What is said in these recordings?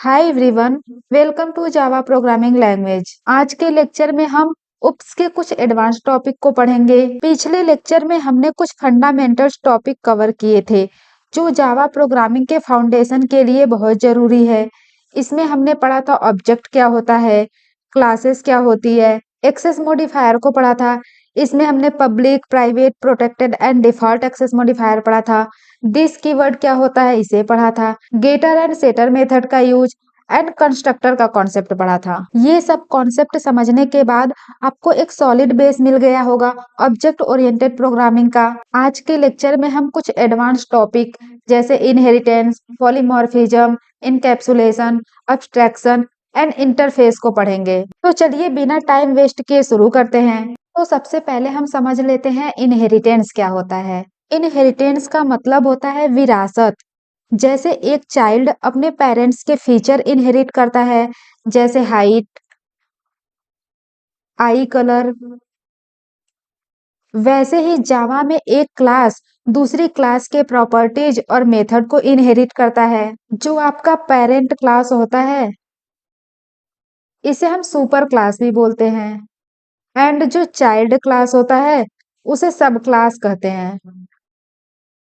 Hi everyone, welcome to Java programming language. आज के lecture में हम उप्स के कुछ एडवांस टॉपिक को पढ़ेंगे। पिछले लेक्चर में हमने कुछ फंडामेंटल्स टॉपिक कवर किए थे जो जावा प्रोग्रामिंग के फाउंडेशन के लिए बहुत जरूरी है। इसमें हमने पढ़ा था ऑब्जेक्ट क्या होता है, क्लासेस क्या होती है, एक्सेस मॉडिफायर को पढ़ा था। इसमें हमने public, private, protected and default access modifier पढ़ा था। दिस कीवर्ड क्या होता है इसे पढ़ा था। गेटर एंड सेटर मेथड का यूज एंड कंस्ट्रक्टर का कॉन्सेप्ट पढ़ा था। ये सब कॉन्सेप्ट समझने के बाद आपको एक सॉलिड बेस मिल गया होगा ऑब्जेक्ट ओरिएंटेड प्रोग्रामिंग का। आज के लेक्चर में हम कुछ एडवांस टॉपिक जैसे inheritance, polymorphism, encapsulation, abstraction and interface को पढ़ेंगे। तो चलिए बिना टाइम वेस्ट किए शुरू करते हैं। तो सबसे पहले हम समझ लेते हैं इनहेरिटेंस क्या होता है। इनहेरिटेंस का मतलब होता है विरासत। जैसे एक चाइल्ड अपने पेरेंट्स के फीचर इनहेरिट करता है, जैसे हाइट, आई कलर, वैसे ही जावा में एक क्लास दूसरी क्लास के प्रॉपर्टीज और मेथड को इनहेरिट करता है। जो आपका पेरेंट क्लास होता है इसे हम सुपर क्लास भी बोलते हैं, एंड जो चाइल्ड क्लास होता है उसे सब क्लास कहते हैं।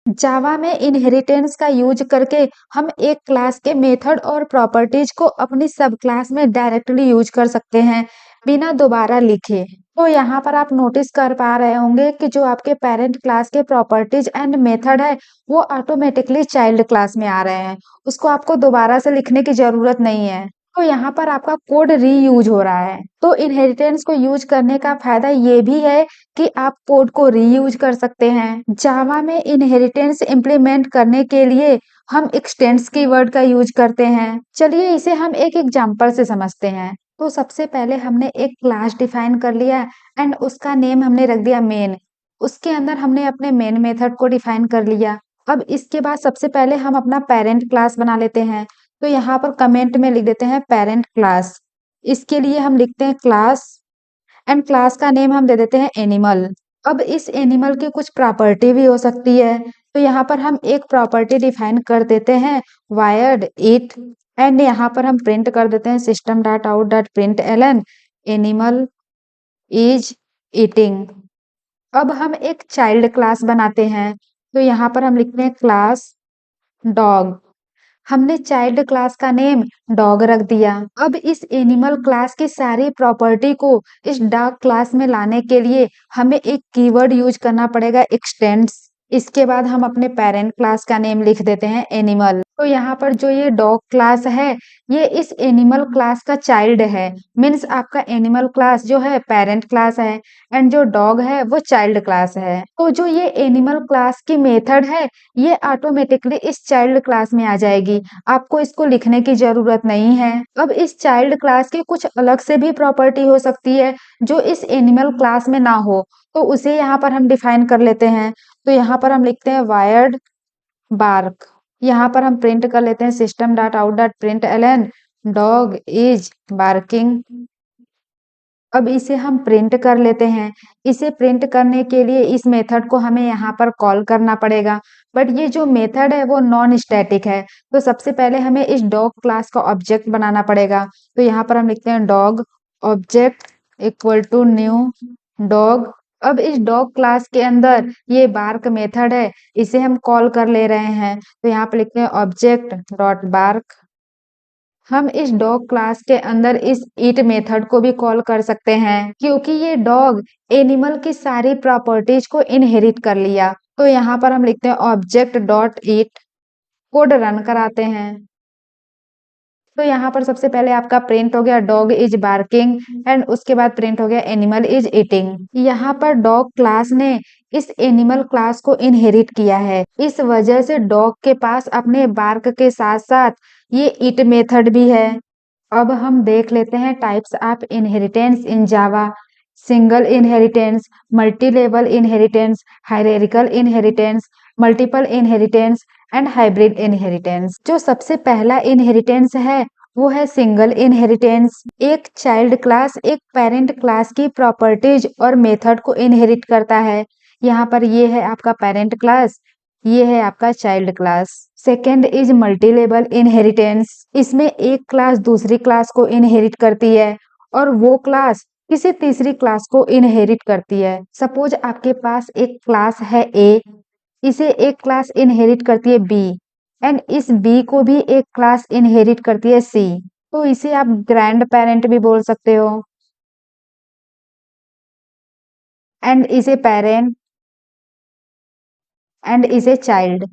जावा में इनहेरिटेंस का यूज करके हम एक क्लास के मेथड और प्रॉपर्टीज को अपनी सब क्लास में डायरेक्टली यूज कर सकते हैं बिना दोबारा लिखे। तो यहाँ पर आप नोटिस कर पा रहे होंगे कि जो आपके पेरेंट क्लास के प्रॉपर्टीज एंड मेथड है वो ऑटोमेटिकली चाइल्ड क्लास में आ रहे हैं, उसको आपको दोबारा से लिखने की जरूरत नहीं है। तो यहाँ पर आपका कोड रीयूज हो रहा है। तो इनहेरिटेंस को यूज करने का फायदा ये भी है कि आप कोड को रीयूज कर सकते हैं। जावा में इनहेरिटेंस इम्प्लीमेंट करने के लिए हम एक्सटेंड्स कीवर्ड का यूज करते हैं। चलिए इसे हम एक एग्जांपल से समझते हैं। तो सबसे पहले हमने एक क्लास डिफाइन कर लिया एंड उसका नेम हमने रख दिया मेन। उसके अंदर हमने अपने मेन मेथड को डिफाइन कर लिया। अब इसके बाद सबसे पहले हम अपना पेरेंट क्लास बना लेते हैं। तो यहाँ पर कमेंट में लिख देते हैं पेरेंट क्लास। इसके लिए हम लिखते हैं क्लास एंड क्लास का नेम हम दे देते हैं एनिमल। अब इस एनिमल की कुछ प्रॉपर्टी भी हो सकती है, तो यहाँ पर हम एक प्रॉपर्टी डिफाइन कर देते हैं वायर्ड इट, एंड यहाँ पर हम प्रिंट कर देते हैं system dot out dot print ln animal is eating. अब हम एक चाइल्ड क्लास बनाते हैं, तो यहाँ पर हम लिखते हैं क्लास डॉग। हमने चाइल्ड क्लास का नेम डॉग रख दिया। अब इस एनिमल क्लास की सारी प्रॉपर्टी को इस डॉग क्लास में लाने के लिए हमें एक कीवर्ड यूज करना पड़ेगा एक्सटेंड्स। इसके बाद हम अपने पेरेंट क्लास का नेम लिख देते हैं एनिमल। तो यहाँ पर जो ये डॉग क्लास है ये इस एनिमल क्लास का चाइल्ड है। मीन्स आपका एनिमल क्लास जो है पेरेंट क्लास है एंड जो डॉग है वो चाइल्ड क्लास है। तो जो ये एनिमल क्लास की मेथड है ये ऑटोमेटिकली इस चाइल्ड क्लास में आ जाएगी, आपको इसको लिखने की जरूरत नहीं है। अब इस चाइल्ड क्लास की कुछ अलग से भी प्रॉपर्टी हो सकती है जो इस एनिमल क्लास में ना हो, तो उसे यहाँ पर हम डिफाइन कर लेते हैं। तो यहाँ पर हम लिखते हैं वायर्ड बार्क। यहाँ पर हम प्रिंट कर लेते हैं system dot out dot print ln dog is barking. अब इसे हम प्रिंट कर लेते हैं। इसे प्रिंट करने के लिए इस मेथड को हमें यहाँ पर कॉल करना पड़ेगा, बट ये जो मेथड है वो नॉन स्टैटिक है। तो सबसे पहले हमें इस डॉग क्लास का ऑब्जेक्ट बनाना पड़ेगा। तो यहाँ पर हम लिखते हैं dog object equal to new dog. अब इस डॉग क्लास के अंदर ये बार्क मेथड है, इसे हम कॉल कर ले रहे हैं। तो यहाँ पर लिखते हैं ऑब्जेक्ट डॉट बार्क। हम इस डॉग क्लास के अंदर इस ईट मेथड को भी कॉल कर सकते हैं क्योंकि ये डॉग एनिमल की सारी प्रॉपर्टीज को इनहेरिट कर लिया। तो यहाँ पर हम लिखते हैं ऑब्जेक्ट डॉट ईट, कोड रन कराते हैं। तो यहाँ पर सबसे पहले आपका प्रिंट हो गया डॉग इज बार्किंग एंड उसके बाद प्रिंट हो गया एनिमल इज ईटिंग। यहाँ पर डॉग क्लास ने इस एनिमल क्लास को इनहेरिट किया है, इस वजह से डॉग के पास अपने बार्क के साथ साथ ये इट मेथड भी है। अब हम देख लेते हैं types of inheritance in Java. Single inheritance, multi level inheritance, hierarchical inheritance, multiple inheritance and hybrid inheritance. जो सबसे पहला इनहेरिटेंस है वो है सिंगल इनहेरिटेंस। एक चाइल्ड क्लास एक पेरेंट क्लास की प्रॉपर्टीज और मेथड को इनहेरिट करता है। यहाँ पर ये है आपका पेरेंट क्लास, ये है आपका child class. Second is multi level inheritance. इसमें एक क्लास दूसरी क्लास को इनहेरिट करती है और वो क्लास किसी तीसरी क्लास को इनहेरिट करती है। सपोज आपके पास एक क्लास है ए, इसे एक क्लास इनहेरिट करती है बी एंड इस बी को भी एक क्लास इनहेरिट करती है सी। तो इसे आप ग्रैंड पेरेंट भी बोल सकते हो एंड इसे पेरेंट एंड इसे child.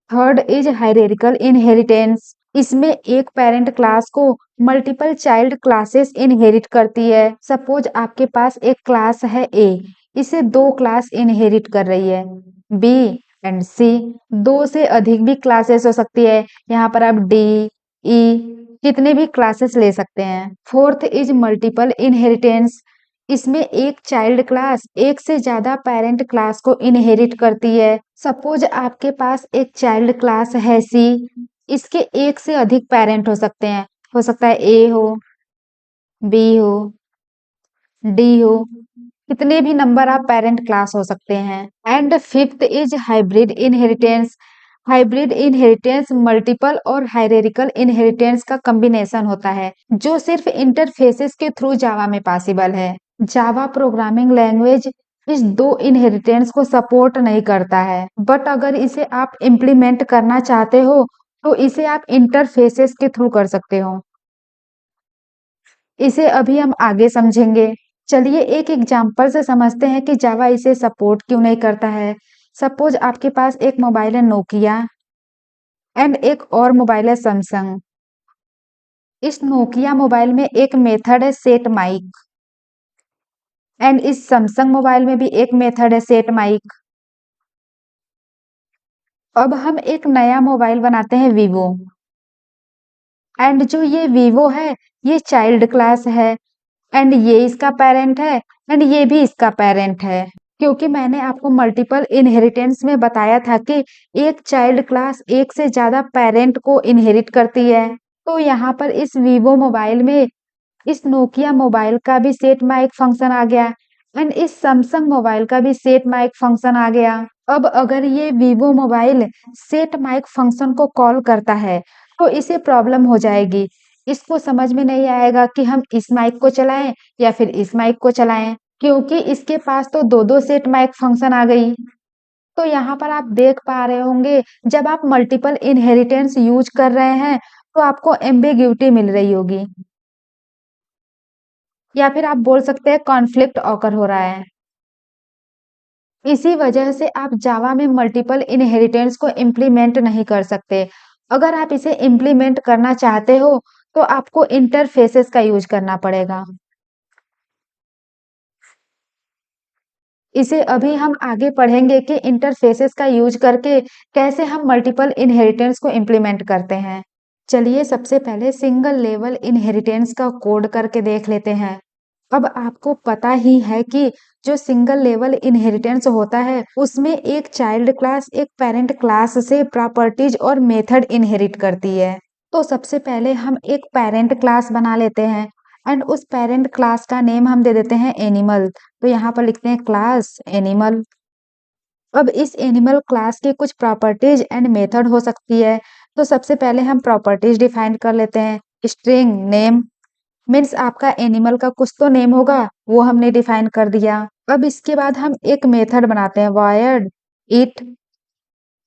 Third is hierarchical inheritance. इसमें एक पेरेंट क्लास को मल्टीपल चाइल्ड क्लासेस इनहेरिट करती है। सपोज आपके पास एक क्लास है ए, इसे दो क्लास इनहेरिट कर रही है बी एंड सी। दो से अधिक भी क्लासेस हो सकती है, यहाँ पर आप डी ई कितने भी क्लासेस ले सकते हैं। Fourth is multiple inheritance. इसमें एक चाइल्ड क्लास एक से ज्यादा पेरेंट क्लास को इनहेरिट करती है। सपोज आपके पास एक चाइल्ड क्लास है सी, इसके एक से अधिक पेरेंट हो सकते हैं, हो सकता है ए हो, बी हो, डी हो, कितने भी नंबर आप पेरेंट क्लास हो सकते हैं। And fifth is hybrid inheritance. Hybrid inheritance multiple और हायरार्किकल इनहेरिटेंस का कॉम्बिनेशन होता है जो सिर्फ इंटरफेसेस के थ्रू जावा में पॉसिबल है। जावा प्रोग्रामिंग लैंग्वेज इस दो इनहेरिटेंस को सपोर्ट नहीं करता है, बट अगर इसे आप इम्प्लीमेंट करना चाहते हो तो इसे आप इंटरफेसेस के थ्रू कर सकते हो। इसे अभी हम आगे समझेंगे। चलिए एक एग्जाम्पल से समझते हैं कि जावा इसे सपोर्ट क्यों नहीं करता है। सपोज आपके पास एक मोबाइल है नोकिया एंड एक और मोबाइल है सैमसंग। इस नोकिया मोबाइल में एक मेथड है सेट माइक एंड इस सैमसंग मोबाइल में भी एक मेथड है सेट माइक। अब हम एक नया मोबाइल बनाते हैं वीवो एंड जो ये वीवो है ये चाइल्ड क्लास है एंड ये इसका पेरेंट है एंड ये भी इसका पेरेंट है। क्योंकि मैंने आपको मल्टीपल इनहेरिटेंस में बताया था कि एक चाइल्ड क्लास एक से ज्यादा पेरेंट को इनहेरिट करती है, तो यहाँ पर इस वीवो मोबाइल में इस नोकिया मोबाइल का भी सेट माइक फंक्शन आ गया एंड इस सैमसंग मोबाइल का भी सेट माइक फंक्शन आ गया। अब अगर ये Vivo mobile set mic function को कॉल करता है तो इसे प्रॉब्लम हो जाएगी। इसको समझ में नहीं आएगा कि हम इस माइक को चलाएं या फिर इस माइक को चलाएं, क्योंकि इसके पास तो दो दो सेट माइक फंक्शन आ गई। तो यहाँ पर आप देख पा रहे होंगे जब आप मल्टीपल इनहेरिटेंस यूज कर रहे हैं तो आपको एम्बिग्यूटी मिल रही होगी या फिर आप बोल सकते हैं कॉन्फ्लिक्ट ऑकर हो रहा है। इसी वजह से आप जावा में मल्टीपल इनहेरिटेंस को इम्प्लीमेंट नहीं कर सकते। अगर आप इसे इम्प्लीमेंट करना चाहते हो तो आपको इंटरफेसेस का यूज करना पड़ेगा। इसे अभी हम आगे पढ़ेंगे कि इंटरफेसेस का यूज करके कैसे हम मल्टीपल इनहेरिटेंस को इम्प्लीमेंट करते हैं। चलिए सबसे पहले सिंगल लेवल इनहेरिटेंस का कोड करके देख लेते हैं। अब आपको पता ही है कि जो सिंगल लेवल इनहेरिटेंस होता है उसमें एक चाइल्ड क्लास एक पेरेंट क्लास से प्रॉपर्टीज और मेथड इनहेरिट करती है। तो सबसे पहले हम एक पेरेंट क्लास बना लेते हैं एंड उस पेरेंट क्लास का नेम हम दे देते हैं एनिमल। तो यहाँ पर लिखते हैं क्लास एनिमल। अब इस एनिमल क्लास की कुछ प्रॉपर्टीज एंड मेथड हो सकती है। तो सबसे पहले हम प्रॉपर्टीज डिफाइन कर लेते हैं। स्ट्रिंग नेम मीन्स आपका एनिमल का कुछ तो नेम होगा, वो हमने डिफाइन कर दिया। अब इसके बाद हम एक मेथड बनाते हैं वायर्ड इट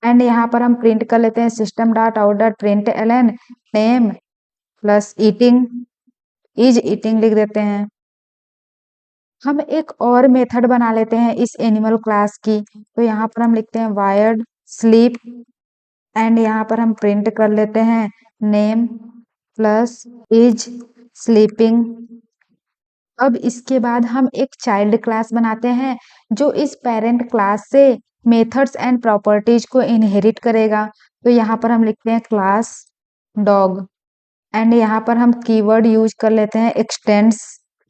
एंड यहाँ पर हम प्रिंट कर लेते हैं system dot out dot print ln name plus eating is eating लिख देते हैं। हम एक और मेथड बना लेते हैं इस एनिमल क्लास की। तो यहाँ पर हम लिखते हैं वायर्ड स्लीप एंड यहाँ पर हम प्रिंट कर लेते हैं नेम प्लस इज स्लीपिंग। अब इसके बाद हम एक चाइल्ड क्लास बनाते हैं जो इस पेरेंट क्लास से मेथड्स एंड प्रॉपर्टीज को इनहेरिट करेगा। तो यहाँ पर हम लिखते हैं क्लास डॉग एंड यहाँ पर हम कीवर्ड यूज कर लेते हैं एक्सटेंड्स।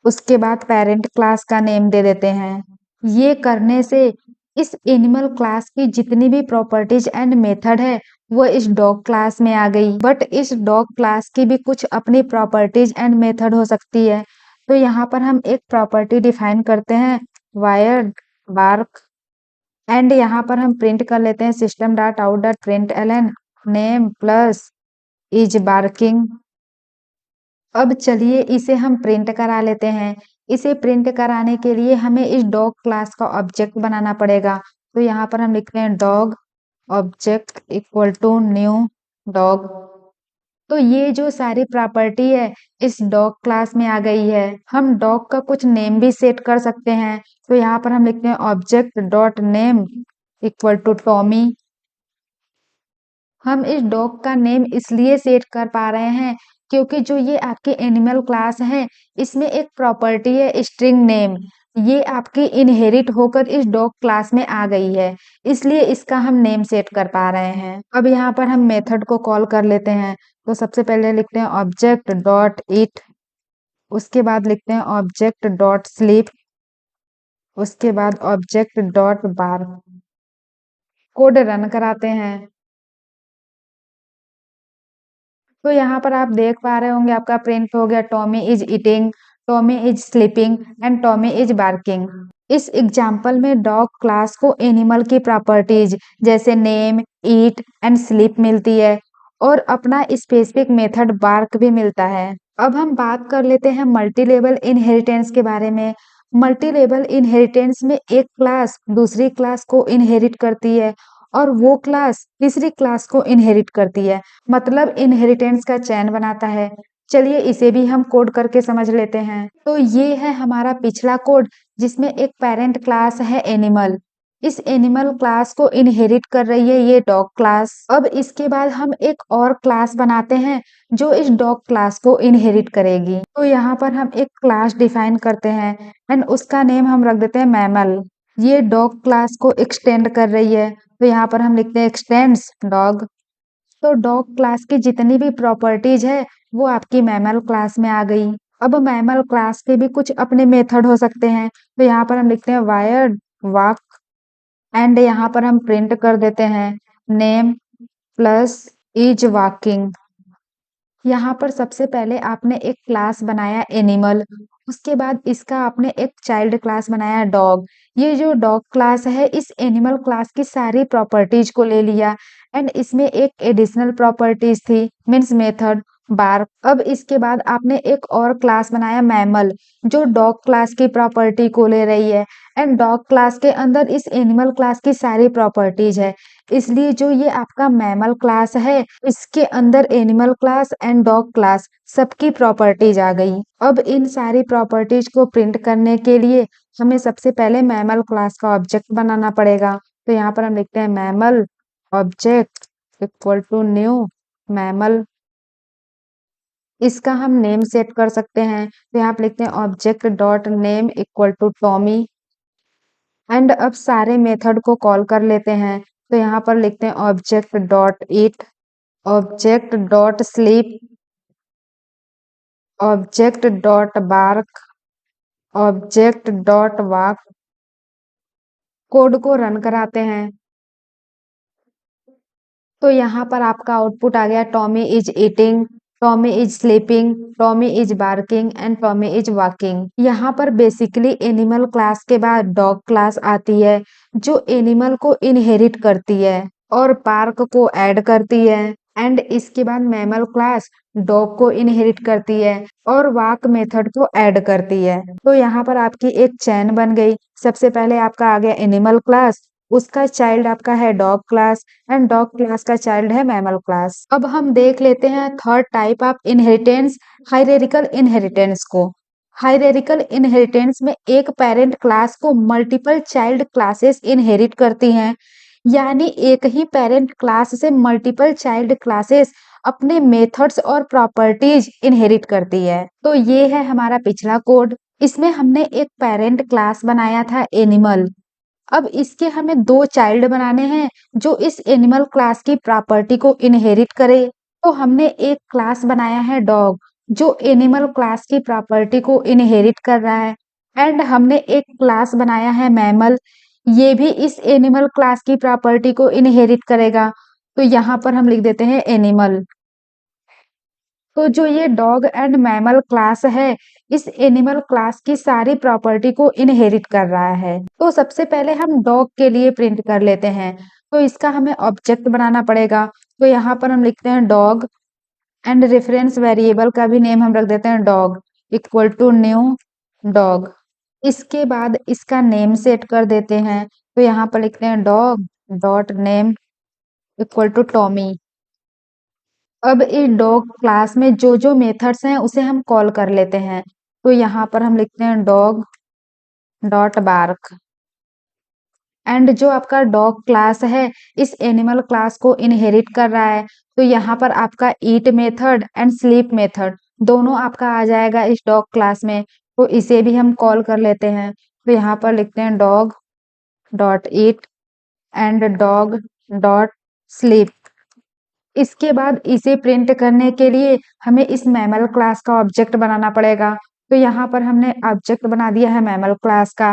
उसके बाद पेरेंट क्लास का नेम दे देते हैं। ये करने से इस एनिमल क्लास की जितनी भी प्रॉपर्टीज एंड मेथड है वो इस डॉग क्लास में आ गई, बट इस डॉग क्लास की भी कुछ अपनी प्रॉपर्टीज एंड मेथड हो सकती है। तो यहाँ पर हम एक प्रॉपर्टी डिफाइन करते हैं वायर्ड बार्क एंड यहाँ पर हम प्रिंट कर लेते हैं system dot out dot print ln name plus is barking. अब चलिए इसे हम प्रिंट करा लेते हैं। इसे प्रिंट कराने के लिए हमें इस डॉग क्लास का ऑब्जेक्ट बनाना पड़ेगा। तो यहाँ पर हम लिखते हैं dog object equal to new dog. तो ये जो सारी प्रॉपर्टी है इस डॉग क्लास में आ गई है। हम डॉग का कुछ नेम भी सेट कर सकते हैं। तो यहाँ पर हम लिखते हैं object dot name equal to Tommy. हम इस डॉग का नेम इसलिए सेट कर पा रहे हैं क्योंकि जो ये आपके एनिमल क्लास है इसमें एक प्रॉपर्टी है स्ट्रिंग नेम। ये आपकी इनहेरिट होकर इस डॉग क्लास में आ गई है, इसलिए इसका हम नेम सेट कर पा रहे हैं। अब यहाँ पर हम मेथड को कॉल कर लेते हैं। तो सबसे पहले लिखते हैं ऑब्जेक्ट डॉट इट, उसके बाद लिखते हैं ऑब्जेक्ट डॉट स्लीप, उसके बाद ऑब्जेक्ट डॉट बार। कोड रन कराते हैं। तो यहाँ पर आप देख पा रहे होंगे आपका प्रिंट हो गया Tommy is eating, Tommy is sleeping and Tommy is barking. इस एग्जाम्पल में डॉग क्लास को एनिमल की प्रॉपर्टीज जैसे नेम, ईट एंड स्लीप मिलती है और अपना स्पेसिफिक मेथड बार्क भी मिलता है। अब हम बात कर लेते हैं मल्टी लेवल इनहेरिटेंस के बारे में। मल्टी लेवल इनहेरिटेंस में एक क्लास दूसरी क्लास को इनहेरिट करती है और वो क्लास तीसरी क्लास को इनहेरिट करती है, मतलब इनहेरिटेंस का चैन बनाता है। चलिए इसे भी हम कोड करके समझ लेते हैं। तो ये है हमारा पिछला कोड जिसमें एक पेरेंट क्लास है एनिमल। इस एनिमल क्लास को इनहेरिट कर रही है ये डॉग क्लास। अब इसके बाद हम एक और क्लास बनाते हैं जो इस डॉग क्लास को इनहेरिट करेगी। तो यहाँ पर हम एक क्लास डिफाइन करते हैं एंड उसका नेम हम रख देते हैं मैमल। ये डॉग क्लास को एक्सटेंड कर रही है। तो यहाँ पर हम लिखते हैं एक्सटेंड्स डॉग। तो डॉग क्लास की जितनी भी प्रॉपर्टीज है वो आपकी मैमल क्लास में आ गई। अब मैमल क्लास के भी कुछ अपने मेथड हो सकते हैं। तो यहाँ पर हम लिखते हैं वायर्ड वॉक एंड यहाँ पर हम प्रिंट कर देते हैं नेम प्लस इज वॉकिंग। यहाँ पर सबसे पहले आपने एक क्लास बनाया एनिमल, उसके बाद इसका आपने एक चाइल्ड क्लास बनाया डॉग। ये जो डॉग क्लास है इस एनिमल क्लास की सारी प्रॉपर्टीज को ले लिया एंड इसमें एक एडिशनल प्रॉपर्टीज थी मीन्स मेथड बार। अब इसके बाद आपने एक और क्लास बनाया मैमल जो डॉग क्लास की प्रॉपर्टी को ले रही है एंड डॉग क्लास के अंदर इस एनिमल क्लास की सारी प्रॉपर्टीज है, इसलिए जो ये आपका मैमल क्लास है इसके अंदर animal class and dog class सबकी प्रॉपर्टीज आ गई। अब इन सारी प्रॉपर्टीज को प्रिंट करने के लिए हमें सबसे पहले मैमल क्लास का ऑब्जेक्ट बनाना पड़ेगा। तो यहाँ पर हम लिखते हैं mammal object equal to new mammal. इसका हम नेम सेट कर सकते हैं। तो यहाँ पर लिखते हैं object dot name equal to Tommy and अब सारे मेथड को कॉल कर लेते हैं। तो यहाँ पर लिखते हैं object dot eat, object dot sleep, object dot bark, object dot walk. Code को रन कराते हैं। तो यहाँ पर आपका आउटपुट आ गया Tommy is eating, Tommy is sleeping, Tommy is barking and Tommy is walking. यहाँ पर बेसिकली एनिमल क्लास के बाद डॉग क्लास आती है जो एनिमल को इनहेरिट करती है और पार्क को ऐड करती है एंड इसके बाद मैमल क्लास डॉग को इनहेरिट करती है और वॉक मेथड को ऐड करती है। तो यहाँ पर आपकी एक चैन बन गई। सबसे पहले आपका आ गया एनिमल क्लास, उसका चाइल्ड आपका है dog class and dog class का चाइल्ड है मैमल क्लास। अब हम देख लेते हैं third type of inheritance, hierarchical inheritance को। हायरार्किकल इनहेरिटेंस में एक पेरेंट क्लास को मल्टीपल चाइल्ड क्लासेस इनहेरिट करती हैं, यानी एक ही पेरेंट क्लास से मल्टीपल चाइल्ड क्लासेस अपने मेथड्स और प्रॉपर्टीज इनहेरिट करती है। तो ये है हमारा पिछला कोड। इसमें हमने एक पेरेंट क्लास बनाया था एनिमल। अब इसके हमें दो चाइल्ड बनाने हैं जो इस एनिमल क्लास की प्रॉपर्टी को इनहेरिट करे। तो हमने एक क्लास बनाया है डॉग जो एनिमल क्लास की प्रॉपर्टी को इनहेरिट कर रहा है एंड हमने एक क्लास बनाया है मैमल, ये भी इस एनिमल क्लास की प्रॉपर्टी को इनहेरिट करेगा। तो यहाँ पर हम लिख देते हैं एनिमल। तो जो ये डॉग एंड मैमल क्लास है, इस एनिमल क्लास की सारी प्रॉपर्टी को इनहेरिट कर रहा है। तो सबसे पहले हम डॉग के लिए प्रिंट कर लेते हैं। तो इसका हमें ऑब्जेक्ट बनाना पड़ेगा। तो यहाँ पर हम लिखते हैं डॉग एंड रेफरेंस वेरिएबल का भी नेम हम रख देते हैं dog equal to new dog. इसके बाद इसका नेम सेट कर देते हैं। तो यहाँ पर लिखते हैं dog dot name equal to Tommy. अब इस डॉग क्लास में जो जो मेथड्स हैं उसे हम कॉल कर लेते हैं। तो यहाँ पर हम लिखते हैं डॉग डॉट बार्क एंड जो आपका डॉग क्लास है इस एनिमल क्लास को इनहेरिट कर रहा है। तो यहाँ पर आपका ईट मेथड एंड स्लीप मेथड दोनों आपका आ जाएगा इस डॉग क्लास में। तो इसे भी हम कॉल कर लेते हैं। तो यहाँ पर लिखते हैं dog dot eat and dog dot sleep. इसके बाद इसे प्रिंट करने के लिए हमें इस मैमल क्लास का ऑब्जेक्ट बनाना पड़ेगा। तो यहाँ पर हमने ऑब्जेक्ट बना दिया है मैमल क्लास का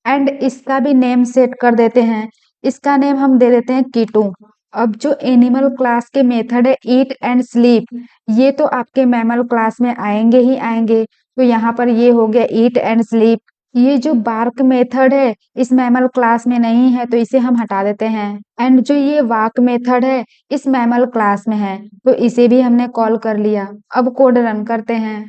एंड इसका भी नेम सेट कर देते हैं। इसका नेम हम दे देते हैं कीटू। अब जो एनिमल क्लास के मेथड है ईट एंड स्लीप ये तो आपके मैमल क्लास में आएंगे ही आएंगे। तो यहाँ पर ये हो गया ईट एंड स्लीप। ये जो बार्क मेथड है इस मैमल क्लास में नहीं है तो इसे हम हटा देते हैं। एंड जो ये वाक मेथड है इस मैमल क्लास में है तो इसे भी हमने कॉल कर लिया। अब कोड रन करते हैं।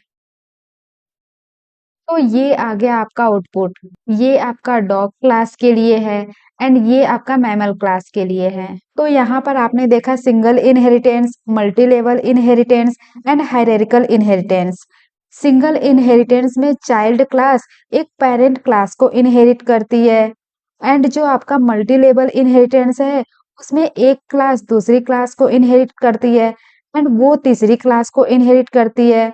तो ये आ गया आपका आउटपुट। ये आपका डॉग क्लास के लिए है एंड ये आपका मैमल क्लास के लिए है। तो यहाँ पर आपने देखा single inheritance, multi level inheritance and hierarchical inheritance. Single inheritance में चाइल्ड क्लास एक पेरेंट क्लास को इनहेरिट करती है एंड जो आपका मल्टी लेवल इनहेरिटेंस है उसमें एक क्लास दूसरी क्लास को इनहेरिट करती है एंड वो तीसरी क्लास को इनहेरिट करती है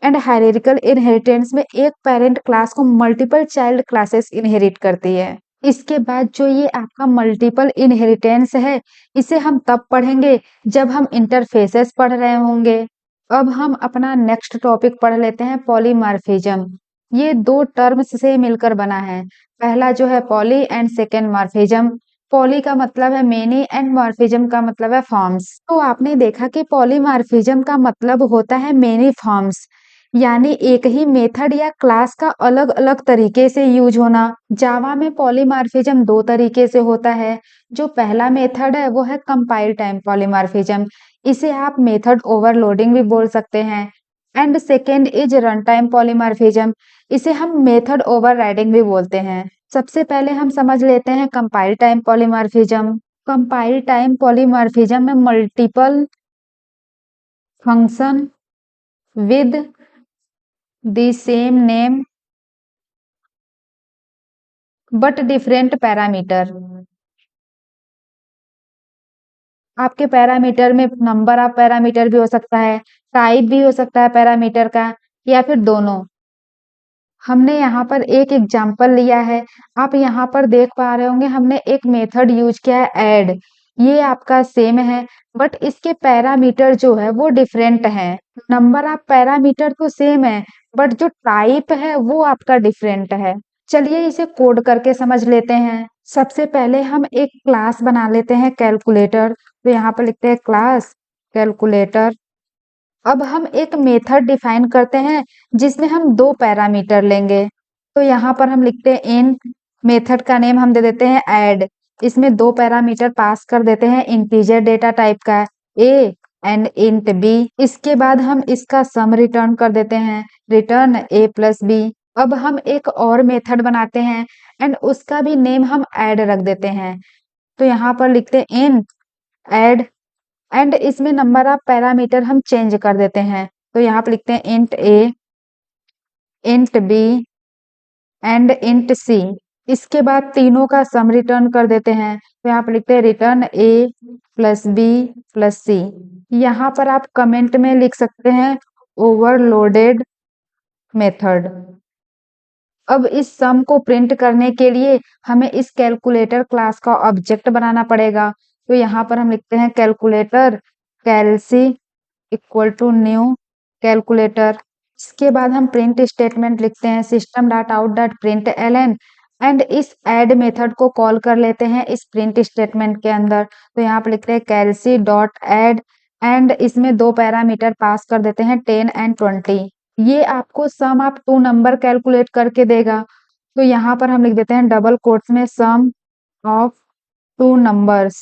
एंड हायरार्किकल इनहेरिटेंस में एक पेरेंट क्लास को मल्टीपल चाइल्ड क्लासेस इनहेरिट करती है। इसके बाद जो ये आपका मल्टीपल इनहेरिटेंस है इसे हम तब पढ़ेंगे जब हम इंटरफेसेस पढ़ रहे होंगे। अब हम अपना नेक्स्ट टॉपिक पढ़ लेते हैं पॉलीमॉर्फिज्म। ये दो टर्म्स से मिलकर बना है। पहला जो है poly and second morphism. Poly का मतलब है मेनी एंड मॉर्फिज्म का मतलब है फॉर्म्स। तो आपने देखा कि पॉलीमॉर्फिज्म का मतलब होता है मेनी फॉर्म्स यानी एक ही मेथड या क्लास का अलग अलग तरीके से यूज होना। जावा में पॉलीमॉर्फिज्म दो तरीके से होता है। जो पहला मेथड है वो है कंपाइल टाइम पॉलीमॉर्फिज्म। इसे आप मेथड ओवरलोडिंग भी बोल सकते हैं and second is run time polymorphism. इसे हम मेथड ओवरराइडिंग भी बोलते हैं। सबसे पहले हम समझ लेते हैं compile time polymorphism. Compile time polymorphism में multiple function with the same name but different parameter. आपके पैरामीटर में नंबर ऑफ पैरामीटर भी हो सकता है, टाइप भी हो सकता है पैरामीटर का या फिर दोनों। हमने यहाँ पर एक एग्जाम्पल लिया है। आप यहाँ पर देख पा रहे होंगे हमने एक मेथड यूज किया है ऐड। ये आपका सेम है बट इसके पैरामीटर जो है वो डिफरेंट है। नंबर ऑफ पैरामीटर तो सेम है बट जो टाइप है वो आपका डिफरेंट है। चलिए इसे कोड करके समझ लेते हैं। सबसे पहले हम एक क्लास बना लेते हैं कैलकुलेटर। तो यहाँ पर लिखते हैं क्लास कैलकुलेटर। अब हम एक मेथड डिफाइन करते हैं जिसमें हम दो पैरामीटर लेंगे। तो यहाँ पर हम लिखते हैं इंट। मेथड का नेम हम दे देते हैं ऐड। इसमें दो पैरामीटर पास कर देते हैं इंटीजर डेटा टाइप का ए एंड इंट बी। इसके बाद हम इसका सम रिटर्न कर देते हैं रिटर्न ए प्लस बी। अब हम एक और मेथड बनाते हैं एंड उसका भी नेम हम ऐड रख देते हैं। तो यहाँ पर लिखते हैं इंट ऐड एंड इसमें नंबर ऑफ पैरामीटर हम चेंज कर देते हैं। तो यहाँ पे लिखते हैं int a int b and int c. इसके बाद तीनों का सम रिटर्न कर देते हैं। तो यहाँ पे लिखते हैं रिटर्न ए प्लस बी प्लस सी। यहाँ पर आप कमेंट में लिख सकते हैं ओवरलोडेड मेथड। अब इस सम को प्रिंट करने के लिए हमें इस कैलकुलेटर क्लास का ऑब्जेक्ट बनाना पड़ेगा। तो यहाँ पर हम लिखते हैं calculator calc equal to new calculator. इसके बाद हम प्रिंट स्टेटमेंट लिखते हैं system dot out dot print L and इस ऐड मेथड को कॉल कर लेते हैं इस प्रिंट स्टेटमेंट के अंदर। तो यहाँ पे लिखते हैं कैलसी डॉट ऐड एंड इसमें दो पैरामीटर पास कर देते हैं 10 एंड 20। ये आपको सम ऑफ टू नंबर कैलकुलेट करके देगा। तो यहाँ पर हम लिख देते हैं डबल कोट्स में सम ऑफ टू नंबर्स।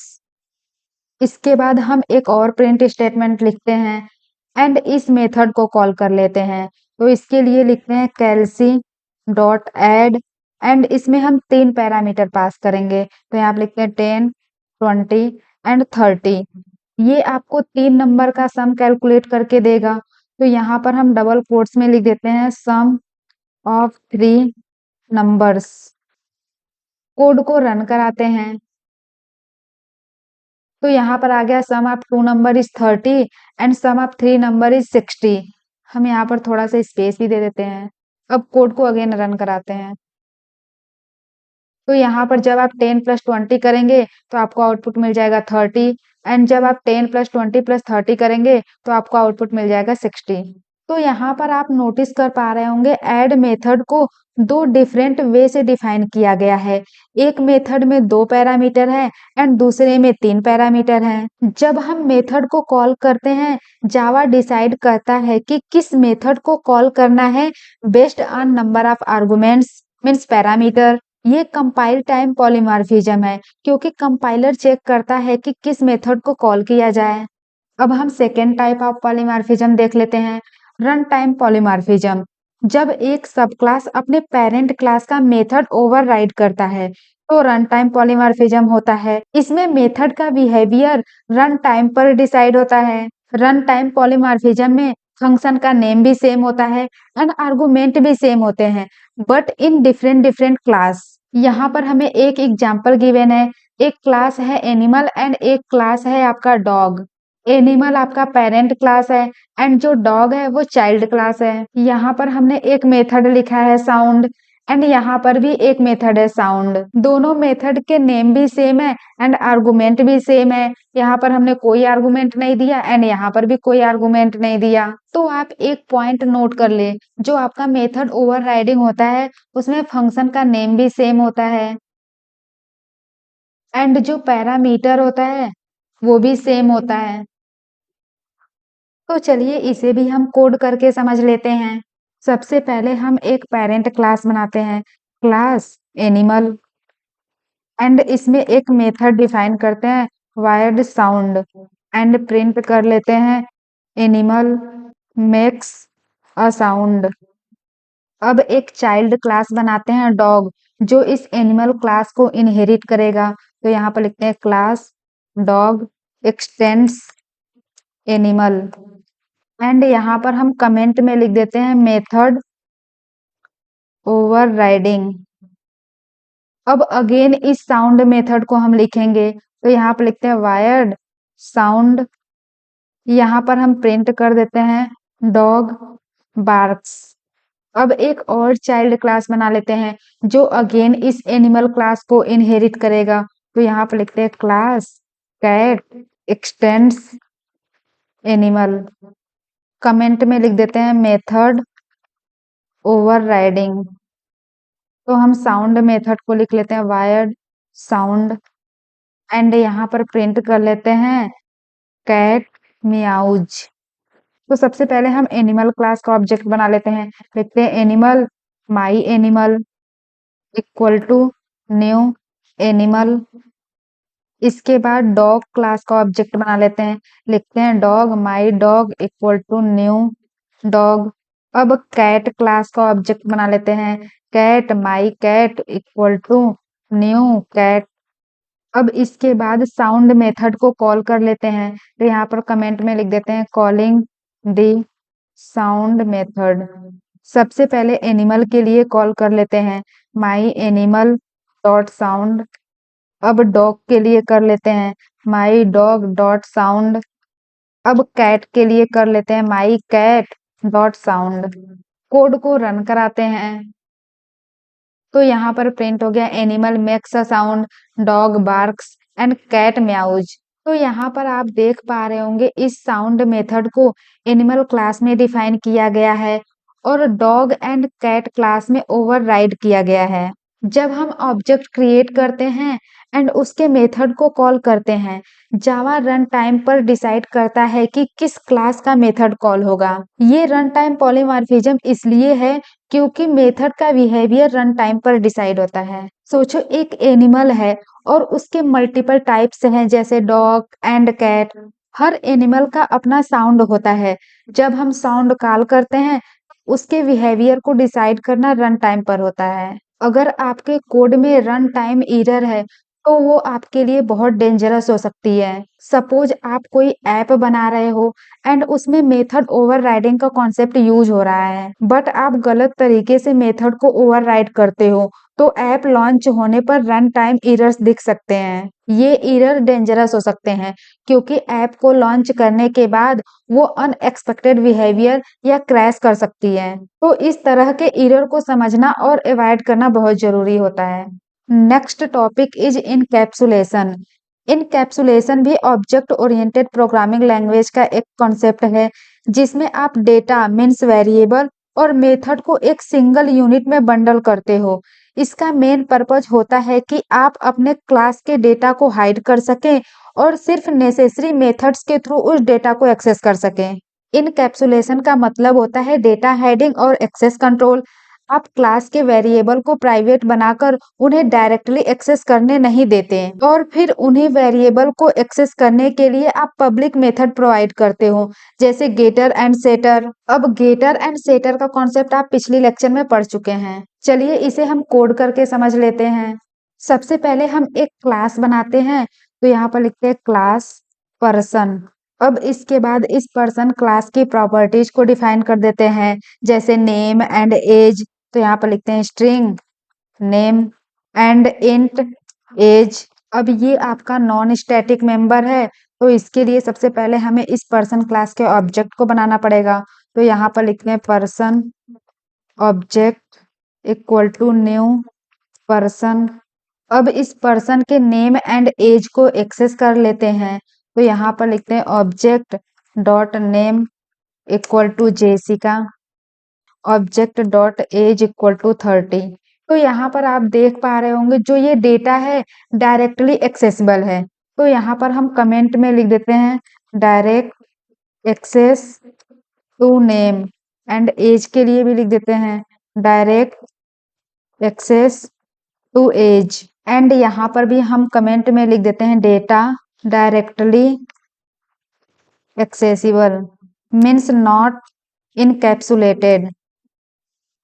इसके बाद हम एक और प्रिंट स्टेटमेंट लिखते हैं एंड इस मेथड को कॉल कर लेते हैं। तो इसके लिए लिखते हैं कैलसी डॉट एड एंड इसमें हम 3 पैरामीटर पास करेंगे। तो यहाँ पे लिखते हैं 10, 20 एंड 30। ये आपको 3 नंबर का सम कैलकुलेट करके देगा। तो यहाँ पर हम डबल कोट्स में लिख देते हैं सम ऑफ 3 नंबर्स। कोड को रन कराते हैं। तो यहाँ पर आ गया sum of two number is 30 and sum of 3 number is 60। हम यहाँ पर थोड़ा सा स्पेस भी दे देते हैं। अब कोड को अगेन रन कराते हैं। तो यहाँ पर जब आप 10 + 20 करेंगे तो आपको आउटपुट मिल जाएगा 30 एंड जब आप 10 + 20 + 30 करेंगे तो आपको आउटपुट मिल जाएगा 60। तो यहाँ पर आप नोटिस कर पा रहे होंगे ऐड मेथड को दो डिफरेंट वे से डिफाइन किया गया है। एक मेथड में 2 पैरामीटर है एंड दूसरे में 3 पैरामीटर हैं। जब हम मेथड को कॉल करते हैं जावा डिसाइड करता है कि किस मेथड को कॉल करना है based on number of arguments means parameter. ये कंपाइल टाइम पॉलीमॉर्फिज्म है क्योंकि कंपाइलर चेक करता है कि किस मेथड को कॉल किया जाए। अब हम सेकेंड टाइप ऑफ पॉलीमॉर्फिज्म देख लेते हैं रन टाइम पॉलीमॉर्फिज्म। जब एक सब क्लास अपने पेरेंट क्लास का मेथड ओवरराइड करता है तो रन टाइम पॉलीमॉर्फिज्म होता है। इसमें मेथड का बिहेवियर रन टाइम पर डिसाइड होता है। रन टाइम पॉलीमॉर्फिज्म में फंक्शन का नेम भी सेम होता है एंड आर्गुमेंट भी सेम होते हैं but in different different class. यहाँ पर हमें एक एग्जाम्पल गिवन है। एक क्लास है एनिमल एंड एक क्लास है आपका डॉग। एनिमल आपका पेरेंट क्लास है एंड जो डॉग है वो चाइल्ड क्लास है। यहाँ पर हमने एक मेथड लिखा है साउंड एंड यहाँ पर भी एक मेथड है साउंड। दोनों मेथड के नेम भी सेम है एंड आर्गुमेंट भी सेम है। यहाँ पर हमने कोई आर्गुमेंट नहीं दिया एंड यहाँ पर भी कोई आर्गुमेंट नहीं दिया। तो आप एक पॉइंट नोट कर ले जो आपका मेथड ओवरराइडिंग होता है उसमें फंक्शन का नेम भी सेम होता है एंड जो पैरामीटर होता है वो भी सेम होता है। तो चलिए इसे भी हम कोड करके समझ लेते हैं। सबसे पहले हम एक पेरेंट क्लास बनाते हैं क्लास एनिमल एंड इसमें एक मेथड डिफाइन करते हैं वायर्ड साउंड एंड प्रिंट कर लेते हैं एनिमल मेक्स अ साउंड। अब एक चाइल्ड क्लास बनाते हैं डॉग जो इस एनिमल क्लास को इनहेरिट करेगा। तो यहाँ पर लिखते हैं class dog x tends animal and यहाँ पर हम कमेंट में लिख देते हैं मेथड ओवरराइडिंग। अब अगेन इस साउंड मेथड को हम लिखेंगे तो यहाँ पर लिखते हैं वायर्ड साउंड। यहाँ पर हम प्रिंट कर देते हैं डॉग बार्क्स। अब एक और चाइल्ड क्लास बना लेते हैं जो अगेन इस एनिमल क्लास को इनहेरिट करेगा। तो यहाँ पर लिखते हैं class cat extends animal. Comment में लिख देते हैं मेथड ओवरराइडिंग। तो हम साउंड मेथड को लिख लेते हैं वायर्ड साउंड एंड यहाँ पर प्रिंट कर लेते हैं कैट मियाउज। तो सबसे पहले हम एनिमल क्लास का ऑब्जेक्ट बना लेते हैं। लिखते हैं animal my animal equal to new animal. इसके बाद डॉग क्लास का ऑब्जेक्ट बना लेते हैं। लिखते हैं dog my dog equal to new dog. अब कैट क्लास का ऑब्जेक्ट बना लेते हैं। Cat my cat equal to new cat. अब इसके बाद साउंड मेथड को कॉल कर लेते हैं। तो यहाँ पर कमेंट में लिख देते हैं कॉलिंग दी साउंड मेथड। सबसे पहले एनिमल के लिए कॉल कर लेते हैं माई एनिमल डॉट साउंड। अब डॉग के लिए कर लेते हैं माई डॉग डॉट साउंड। अब कैट के लिए कर लेते हैं my cat dot sound. Code को रन कराते हैं। तो यहाँ पर प्रिंट हो गया animal makes a sound dog barks and cat meows. तो यहाँ पर आप देख पा रहे होंगे इस साउंड मेथड को एनिमल क्लास में डिफाइन किया गया है और डॉग एंड कैट क्लास में ओवरराइड किया गया है। जब हम ऑब्जेक्ट क्रिएट करते हैं एंड उसके मेथड को कॉल करते हैं जावा रन टाइम पर डिसाइड करता है कि किस क्लास का मेथड कॉल होगा। ये रन टाइम पॉलीमॉर्फिज्म इसलिए है क्योंकि मेथड का बिहेवियर रन टाइम पर डिसाइड होता है। सोचो एक एनिमल है और उसके मल्टीपल टाइप्स हैं जैसे डॉग एंड कैट। हर एनिमल का अपना साउंड होता है। जब हम साउंड कॉल करते हैं उसके बिहेवियर को डिसाइड करना रन टाइम पर होता है। अगर आपके कोड में रन टाइम एरर है तो वो आपके लिए बहुत डेंजरस हो सकती है। सपोज आप कोई ऐप बना रहे हो एंड उसमें मेथड ओवरराइडिंग का कॉन्सेप्ट यूज हो रहा है बट आप गलत तरीके से मेथड को ओवरराइड करते हो तो ऐप लॉन्च होने पर रन टाइम एरर्स दिख सकते हैं। ये एरर डेंजरस हो सकते हैं क्योंकि ऐप को लॉन्च करने के बाद वो अनएक्सपेक्टेड बिहेवियर या क्रैश कर सकती है। तो इस तरह के एरर को समझना और अवॉइड करना बहुत जरूरी होता है। Next topic is encapsulation. Encapsulation भी ऑब्जेक्ट ओरिएंटेड प्रोग्रामिंग लैंग्वेज का एक कॉन्सेप्ट है जिसमें आप डेटा मीन्स वेरिएबल और मेथड को एक सिंगल यूनिट में बंडल करते हो। इसका मेन पर्पज होता है कि आप अपने क्लास के डेटा को हाइड कर सकें और सिर्फ नेसेसरी मेथड्स के थ्रू उस डेटा को एक्सेस कर सकें। इनकैप्सुलेशन का मतलब होता है डेटा हाइडिंग और एक्सेस कंट्रोल। आप क्लास के वेरिएबल को प्राइवेट बनाकर उन्हें डायरेक्टली एक्सेस करने नहीं देते और फिर उन्हीं वेरिएबल को एक्सेस करने के लिए आप पब्लिक मेथड प्रोवाइड करते हो जैसे गेटर एंड सेटर। अब गेटर एंड सेटर का कॉन्सेप्ट आप पिछली लेक्चर में पढ़ चुके हैं। चलिए इसे हम कोड करके समझ लेते हैं। सबसे पहले हम एक क्लास बनाते हैं तो यहाँ पर लिखते हैं क्लास पर्सन। अब इसके बाद इस पर्सन क्लास की प्रॉपर्टीज को डिफाइन कर देते हैं जैसे नेम एंड एज। तो यहाँ पर लिखते हैं string name and int age. अब ये आपका नॉन स्टैटिक मेंबर है तो इसके लिए सबसे पहले हमें इस पर्सन क्लास के ऑब्जेक्ट को बनाना पड़ेगा। तो यहाँ पर लिखते हैं person object equal to new person. अब इस पर्सन के नेम एंड एज को एक्सेस कर लेते हैं तो यहाँ पर लिखते हैं object dot name equal to Jessica object dot age equal to 30। तो यहाँ पर आप देख पा रहे होंगे जो ये डेटा है डायरेक्टली एक्सेसिबल है। तो यहाँ पर हम कमेंट में लिख देते हैं direct access to name and age के लिए भी लिख देते हैं direct access to age. And यहाँ पर भी हम कमेंट में लिख देते हैं data directly accessible means not encapsulated.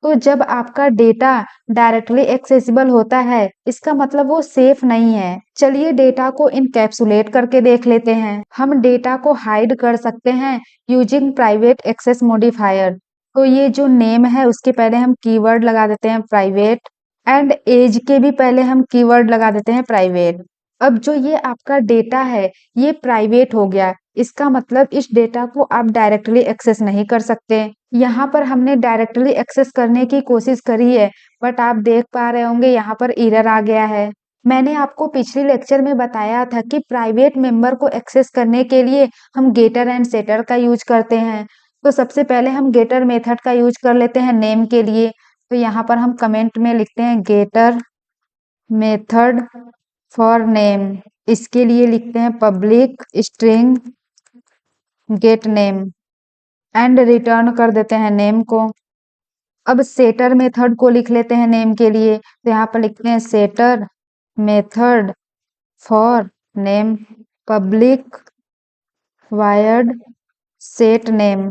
तो जब आपका डेटा डायरेक्टली एक्सेसिबल होता है इसका मतलब वो सेफ नहीं है। चलिए डेटा को इनकैप्सुलेट करके देख लेते हैं। हम डेटा को हाइड कर सकते हैं यूजिंग प्राइवेट एक्सेस मॉडिफायर। तो ये जो नेम है उसके पहले हम कीवर्ड लगा देते हैं प्राइवेट एंड एज के भी पहले हम कीवर्ड लगा देते हैं प्राइवेट। अब जो ये आपका डेटा है ये प्राइवेट हो गया। इसका मतलब इस डेटा को आप डायरेक्टली एक्सेस नहीं कर सकते। यहाँ पर हमने डायरेक्टली एक्सेस करने की कोशिश करी है बट आप देख पा रहे होंगे यहाँ पर एरर आ गया है। मैंने आपको पिछली लेक्चर में बताया था कि प्राइवेट मेंबर को एक्सेस करने के लिए हम गेटर एंड सेटर का यूज करते हैं। तो सबसे पहले हम गेटर मेथड का यूज कर लेते हैं नेम के लिए। तो यहाँ पर हम कमेंट में लिखते हैं गेटर मेथड फॉर नेम। इसके लिए लिखते हैं public string gate name and return कर देते हैं नेम को। अब सेटर मेथड को लिख लेते हैं नेम के लिए। तो यहाँ पर लिखते हैं setter method for name public void set name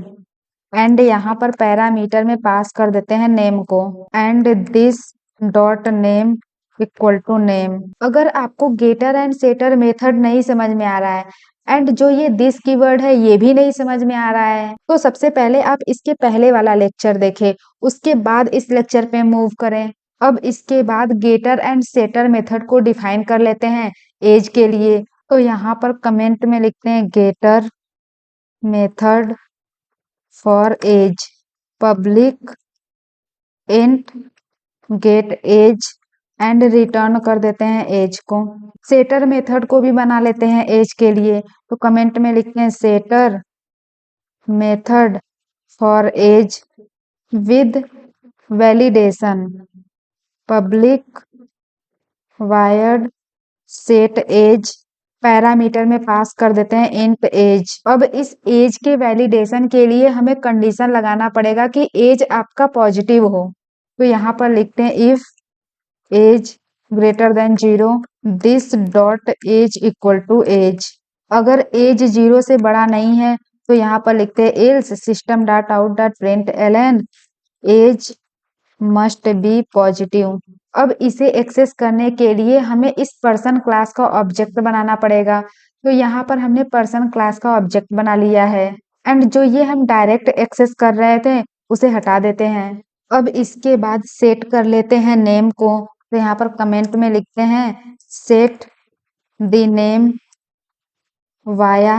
and यहाँ पर पैरामीटर में पास कर देते हैं नेम को and this dot name equal to name. अगर आपको गेटर एंड सेटर मेथड नहीं समझ में आ रहा है एंड जो ये दिस कीवर्ड है ये भी नहीं समझ में आ रहा है तो सबसे पहले आप इसके पहले वाला लेक्चर देखें उसके बाद इस लेक्चर पे मूव करें। अब इसके बाद गेटर एंड सेटर मेथड को डिफाइन कर लेते हैं एज के लिए। तो यहाँ पर कमेंट में लिखते हैं getter method for age public int get age and return कर देते हैं एज को। सेटर मेथड को भी बना लेते हैं एज के लिए। तो कमेंट में लिखते हैं setter method for age with validation public void set age parameter में पास कर देते हैं इंट एज। अब इस एज के वैलिडेशन के लिए हमें कंडीशन लगाना पड़ेगा कि एज आपका पॉजिटिव हो। तो यहाँ पर लिखते हैं if age greater than 0 this dot age equal to age. अगर एज 0 से बड़ा नहीं है तो यहाँ पर लिखते हैं else system dot out dot print Elon age must be positive. अब इसे एक्सेस करने के लिए हमें इस पर्सन क्लास का ऑब्जेक्ट बनाना पड़ेगा। तो यहाँ पर हमने पर्सन क्लास का ऑब्जेक्ट बना लिया है एंड जो ये हम डायरेक्ट एक्सेस कर रहे थे उसे हटा देते हैं। अब इसके बाद सेट कर लेते हैं नेम को। तो यहाँ पर कमेंट में लिखते हैं set the name via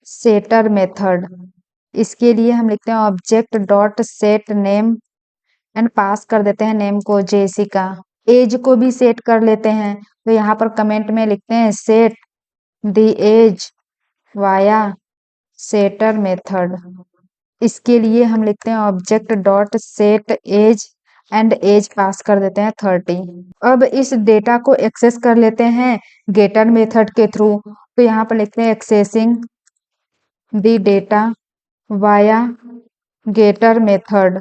setter method. इसके लिए हम लिखते हैं object dot set name and pass कर देते हैं नेम को जेसिका। एज को भी सेट कर लेते हैं। तो यहाँ पर कमेंट में लिखते हैं set the age via setter method. इसके लिए हम लिखते हैं object dot set age and age pass कर देते हैं 30। अब इस डेटा को एक्सेस कर लेते हैं गेटर मेथड के थ्रू। तो यहाँ पर लिखते हैं accessing the data via getter method.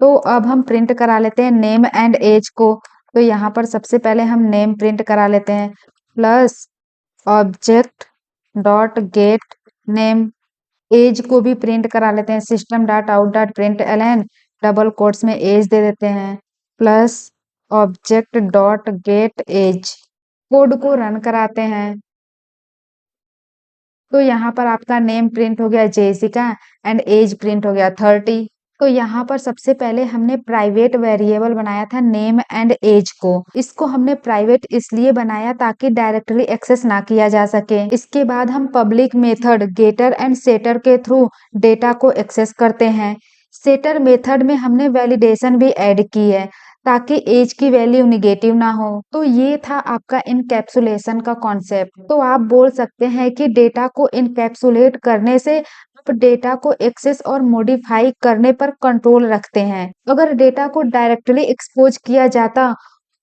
तो अब हम प्रिंट करा लेते हैं नेम एंड एज को। तो यहाँ पर सबसे पहले हम नेम प्रिंट करा लेते हैं plus object dot get name. Age को भी प्रिंट करा लेते हैं system dot out dot print Elon double quotes में एज दे देते हैं plus object dot get age. Code को रन कराते हैं। तो यहाँ पर आपका नेम प्रिंट हो गया जेसिका एंड एज प्रिंट हो गया 30। तो यहाँ पर सबसे पहले हमने प्राइवेट वेरिएबल बनाया था नेम एंड एज को। इसको हमने प्राइवेट इसलिए बनाया ताकि डायरेक्टली एक्सेस ना किया जा सके। इसके बाद हम public method getter and setter के थ्रू डेटा को एक्सेस करते हैं। सेटर मेथड में हमने वैलिडेशन भी ऐड की है ताकि एज की वैल्यू निगेटिव ना हो। तो ये था आपका इनकैप्सुलेशन का कॉन्सेप्ट। तो आप बोल सकते हैं कि डेटा को इनकैप्सुलेट करने से आप डेटा को एक्सेस और मॉडिफाई करने पर कंट्रोल रखते हैं। अगर डेटा को डायरेक्टली एक्सपोज किया जाता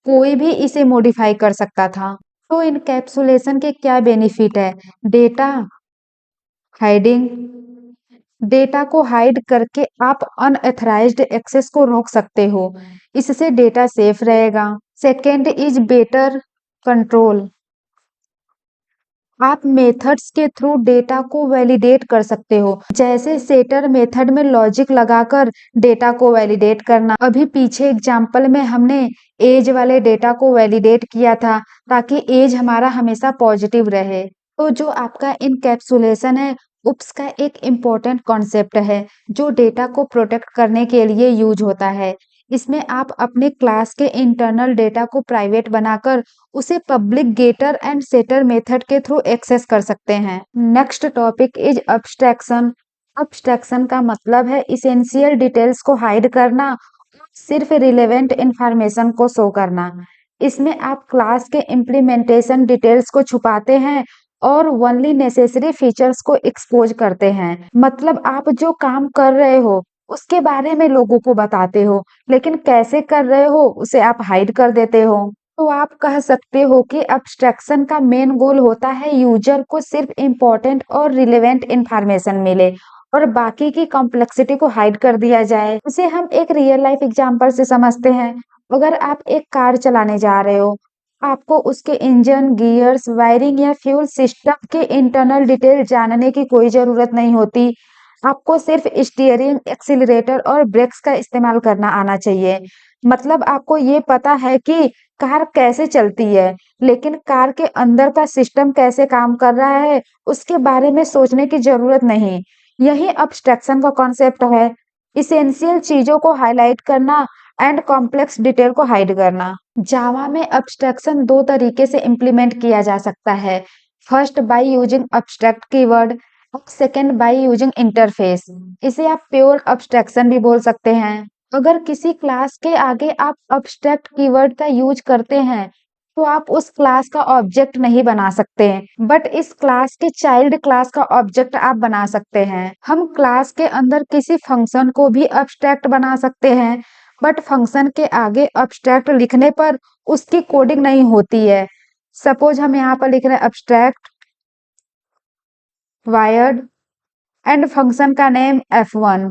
कोई भी इसे मॉडिफाई कर सकता था। तो इनकैप्सुलेशन के क्या बेनिफिट है? डेटा हाइडिंग, डेटा को हाइड करके आप अनऑथराइज्ड एक्सेस को रोक सकते हो। इससे डेटा सेफ रहेगा। सेकेंड इज बेटर कंट्रोल, आप मेथड्स के थ्रू डेटा को वैलिडेट कर सकते हो। जैसे सेटर मेथड में लॉजिक लगाकर डेटा को वैलिडेट करना। अभी पीछे एग्जाम्पल में हमने एज वाले डेटा को वैलिडेट किया था ताकि एज हमारा हमेशा पॉजिटिव रहे। तो जो आपका इनकैप्सुलेशन है उसका एक इम्पोर्टेंट कॉन्सेप्ट है जो डेटा को प्रोटेक्ट करने के लिए यूज होता है। इसमें आप अपने क्लास के इंटरनल डेटा को प्राइवेट बनाकर उसे public getter and setter method के थ्रू एक्सेस कर सकते हैं। Next topic is abstraction. Abstraction का मतलब है इसेंशियल डिटेल्स को हाइड करना, सिर्फ रिलेवेंट इंफॉर्मेशन को शो करना। इसमें आप क्लास के इम्प्लीमेंटेशन डिटेल्स को छुपाते हैं और ओनली नेसेसरी फीचर्स को एक्सपोज करते हैं। मतलब आप जो काम कर रहे हो उसके बारे में लोगों को बताते हो, लेकिन कैसे कर रहे हो उसे आप हाइड कर देते हो। तो आप कह सकते हो कि अब्स्ट्रैक्शन का मेन गोल होता है यूजर को सिर्फ इम्पोर्टेंट और रिलेवेंट इंफॉर्मेशन मिले और बाकी की कॉम्प्लेक्सिटी को हाइड कर दिया जाए। इसे हम एक रियल लाइफ एग्जांपल से समझते हैं। अगर आप एक कार चलाने जा रहे हो, आपको उसके इंजन, गियर्स, वायरिंग या फ्यूल सिस्टम के इंटरनल डिटेल जानने की कोई जरूरत नहीं होती। आपको सिर्फ स्टीयरिंग, एक्सीलरेटर और ब्रेक्स का इस्तेमाल करना आना चाहिए। मतलब आपको ये पता है कि कार कैसे चलती है, लेकिन कार के अंदर का सिस्टम कैसे काम कर रहा है उसके बारे में सोचने की जरूरत नहीं। यही अब्स्ट्रैक्शन का कॉन्सेप्ट है, इसेंशियल चीजों को हाईलाइट करना एंड कॉम्प्लेक्स डिटेल को हाइड करना। जावा में अब्स्ट्रैक्शन दो तरीके से इम्प्लीमेंट किया जा सकता है। First by using abstract keyword, second by using interface. इसे आप प्योर अब्स्ट्रैक्शन भी बोल सकते हैं। अगर किसी क्लास के आगे आप अब्स्ट्रैक्ट कीवर्ड का यूज करते हैं तो आप उस क्लास का ऑब्जेक्ट नहीं बना सकते, बट इस क्लास के चाइल्ड क्लास का ऑब्जेक्ट आप बना सकते हैं। हम क्लास के अंदर किसी फंक्शन को भी अब्स्ट्रैक्ट बना सकते हैं, बट फंक्शन के आगे अब्स्ट्रैक्ट लिखने पर उसकी कोडिंग नहीं होती है। सपोज हम यहाँ पर लिख रहे हैं अब्स्ट्रैक्ट वायर्ड एंड फंक्शन का नेम F1।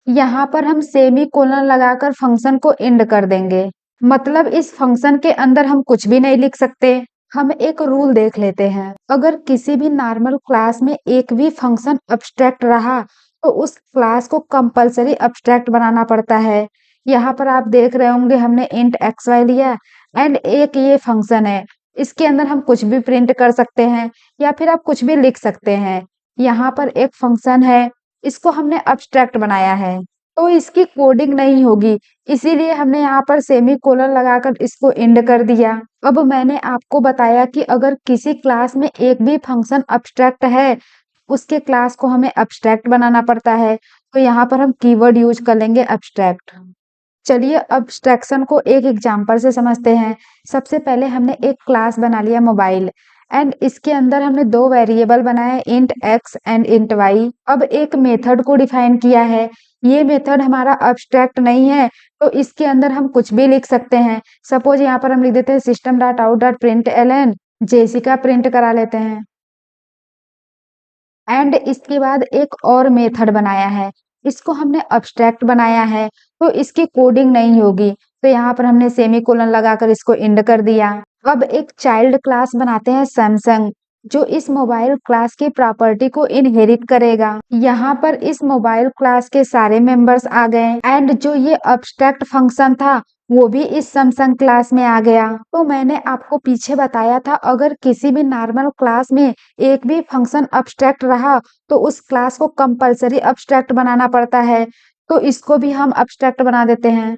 यहाँ पर हम सेमी कोलन लगाकर फंक्शन को एंड कर देंगे, मतलब इस फंक्शन के अंदर हम कुछ भी नहीं लिख सकते। हम एक रूल देख लेते हैं, अगर किसी भी नॉर्मल क्लास में एक भी फंक्शन अब्स्ट्रैक्ट रहा तो उस क्लास को कंपलसरी अब्स्ट्रैक्ट बनाना पड़ता है। यहाँ पर आप देख रहे होंगे हमने इंट xy लिया एंड एक ये फंक्शन है, इसके अंदर हम कुछ भी प्रिंट कर सकते हैं या फिर आप कुछ भी लिख सकते हैं। यहाँ पर एक फंक्शन है, इसको हमने अब्स्ट्रैक्ट बनाया है तो इसकी कोडिंग नहीं होगी, इसीलिए हमने यहाँ पर सेमी कोलन लगाकर इसको एंड कर दिया। अब मैंने आपको बताया कि अगर किसी क्लास में एक भी फंक्शन अब्स्ट्रैक्ट है, उसके क्लास को हमें अब्स्ट्रैक्ट बनाना पड़ता है, तो यहाँ पर हम कीवर्ड यूज कर लेंगे अब्स्ट्रैक्ट। चलिए अब्स्ट्रैक्शन को एक एग्जांपल से समझते हैं। सबसे पहले हमने एक क्लास बना लिया मोबाइल एंड इसके अंदर हमने दो वेरिएबल बनाए int x and int y। अब एक मेथड को डिफाइन किया है, ये मेथड हमारा अब्स्ट्रैक्ट नहीं है तो इसके अंदर हम कुछ भी लिख सकते हैं। सपोज यहाँ पर हम लिख देते हैं system dot out dot print Elon, Jessica print करा लेते हैं। एंड इसके बाद एक और मेथड बनाया है, इसको हमने अब्स्ट्रैक्ट बनाया है तो इसकी कोडिंग नहीं होगी, तो यहाँ पर हमने सेमीकोलन लगाकर इसको एंड कर दिया। अब एक चाइल्ड क्लास बनाते हैं सैमसंग, जो इस मोबाइल क्लास की प्रॉपर्टी को इनहेरिट करेगा। यहाँ पर इस मोबाइल क्लास के सारे मेंबर्स आ गए एंड जो ये अब्स्ट्रैक्ट फंक्शन था वो भी इस सैमसंग क्लास में आ गया। तो मैंने आपको पीछे बताया था अगर किसी भी नॉर्मल क्लास में एक भी फंक्शन अब्स्ट्रैक्ट रहा तो उस क्लास को कंपलसरी अब्स्ट्रैक्ट बनाना पड़ता है, तो इसको भी हम अब्स्ट्रैक्ट बना देते हैं।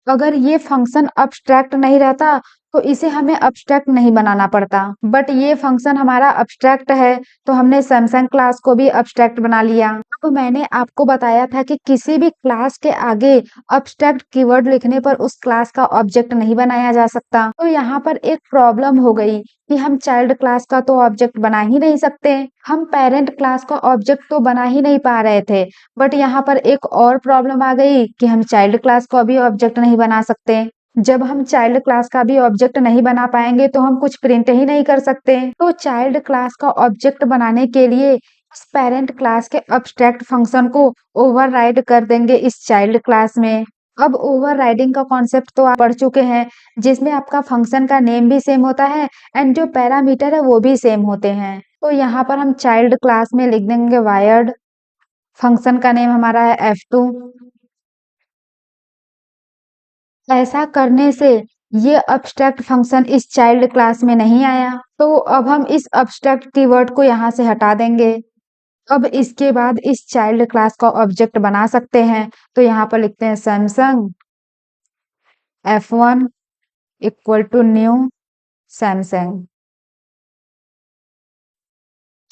अगर ये फंक्शन अब्स्ट्रैक्ट नहीं रहता तो इसे हमें अब्स्ट्रैक्ट नहीं बनाना पड़ता, बट ये फंक्शन हमारा अब्स्ट्रैक्ट है तो हमने सैमसंग क्लास को भी अब्स्ट्रैक्ट बना लिया। तो मैंने आपको बताया था कि किसी भी क्लास के आगे अब्स्ट्रैक्ट कीवर्ड लिखने पर उस क्लास का ऑब्जेक्ट नहीं बनाया जा सकता। तो यहाँ पर एक प्रॉब्लम हो गई कि हम चाइल्ड क्लास का तो ऑब्जेक्ट बना ही नहीं सकते, हम पेरेंट क्लास का ऑब्जेक्ट तो बना ही नहीं पा रहे थे, बट यहाँ पर एक और प्रॉब्लम आ गई कि हम चाइल्ड क्लास को भी ऑब्जेक्ट नहीं बना सकते। जब हम चाइल्ड क्लास का भी ऑब्जेक्ट नहीं बना पाएंगे तो हम कुछ प्रिंट ही नहीं कर सकते। तो चाइल्ड क्लास का ऑब्जेक्ट बनाने के लिए इस पेरेंट क्लास के अब्स्ट्रैक्ट फंक्शन को ओवरराइड कर देंगे इस चाइल्ड क्लास में। अब ओवरराइडिंग का कॉन्सेप्ट तो आप पढ़ चुके हैं, जिसमें आपका फंक्शन का नेम भी सेम होता है एंड जो पैरामीटर है वो भी सेम होते हैं। तो यहाँ पर हम चाइल्ड क्लास में लिख देंगे वायर्ड, फंक्शन का नेम हमारा है F2। ऐसा करने से ये अब्स्ट्रैक्ट फंक्शन इस चाइल्ड क्लास में नहीं आया, तो अब हम इस अब्स्ट्रैक्ट कीवर्ड को यहाँ से हटा देंगे। अब इसके बाद इस चाइल्ड क्लास का ऑब्जेक्ट बना सकते हैं, तो यहाँ पर लिखते हैं Samsung F1 equal to new Samsung.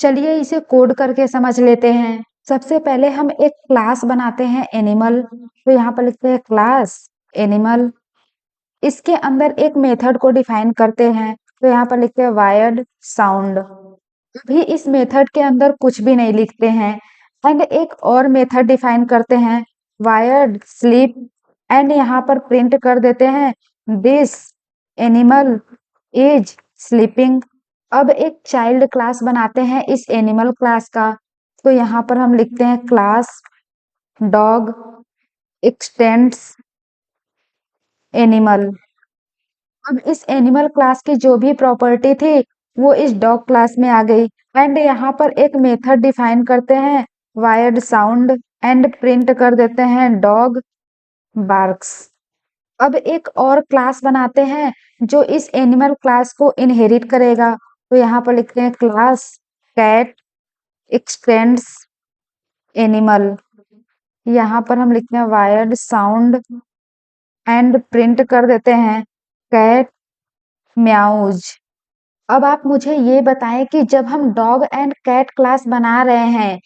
चलिए इसे कोड करके समझ लेते हैं। सबसे पहले हम एक क्लास बनाते हैं एनिमल, तो यहाँ पर लिखते हैं क्लास एनिमल। इसके अंदर एक मेथड को डिफाइन करते हैं, तो यहाँ पर लिखते हैं वायर्ड साउंड। अभी इस मेथड के अंदर कुछ भी नहीं लिखते हैं एंड एक और मेथड डिफाइन करते हैं वायर्ड स्लीप एंड यहाँ पर प्रिंट कर देते हैं दिस एनिमल इज स्लीपिंग। अब एक चाइल्ड क्लास बनाते हैं इस एनिमल क्लास का, तो यहाँ पर हम लिखते हैं क्लास डॉग एक्सटेंड्स एनिमल। अब इस एनिमल क्लास की जो भी प्रॉपर्टी थी वो इस डॉग क्लास में आ गई एंड यहाँ पर एक मेथड डिफाइन करते हैं वायर्ड साउंड एंड प्रिंट कर देते हैं डॉग बार्क्स। अब एक और क्लास बनाते हैं जो इस एनिमल क्लास को इनहेरिट करेगा, तो यहाँ पर लिखते हैं क्लास कैट एक्सटेंड्स एनिमल। यहाँ पर हम लिखते हैं वायर्ड साउंड एंड प्रिंट कर देते हैं कैट म्याऊज। अब आप मुझे ये बताएं कि जब हम डॉग एंड कैट क्लास बना रहे हैं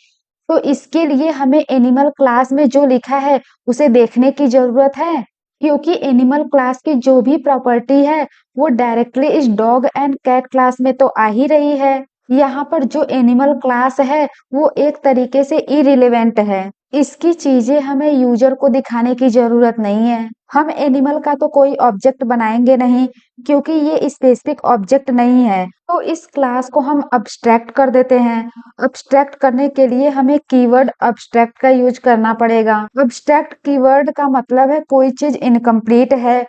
तो इसके लिए हमें एनिमल क्लास में जो लिखा है उसे देखने की जरूरत है, क्योंकि एनिमल क्लास की जो भी प्रॉपर्टी है वो डायरेक्टली इस डॉग एंड कैट क्लास में तो आ ही रही है। यहाँ पर जो एनिमल क्लास है वो एक तरीके से इरिलेवेंट है। इसकी चीजें हमें यूजर को दिखाने की जरूरत नहीं है। हम एनिमल का तो कोई ऑब्जेक्ट बनाएंगे नहीं क्योंकि ये स्पेसिफिक ऑब्जेक्ट नहीं है। तो इस क्लास को हम अब्स्ट्रैक्ट कर देते हैं। अब्स्ट्रैक्ट करने के लिए हमें कीवर्ड अब्स्ट्रैक्ट का यूज करना पड़ेगा। अब्स्ट्रैक्ट कीवर्ड का मतलब है कोई चीज इनकम्प्लीट है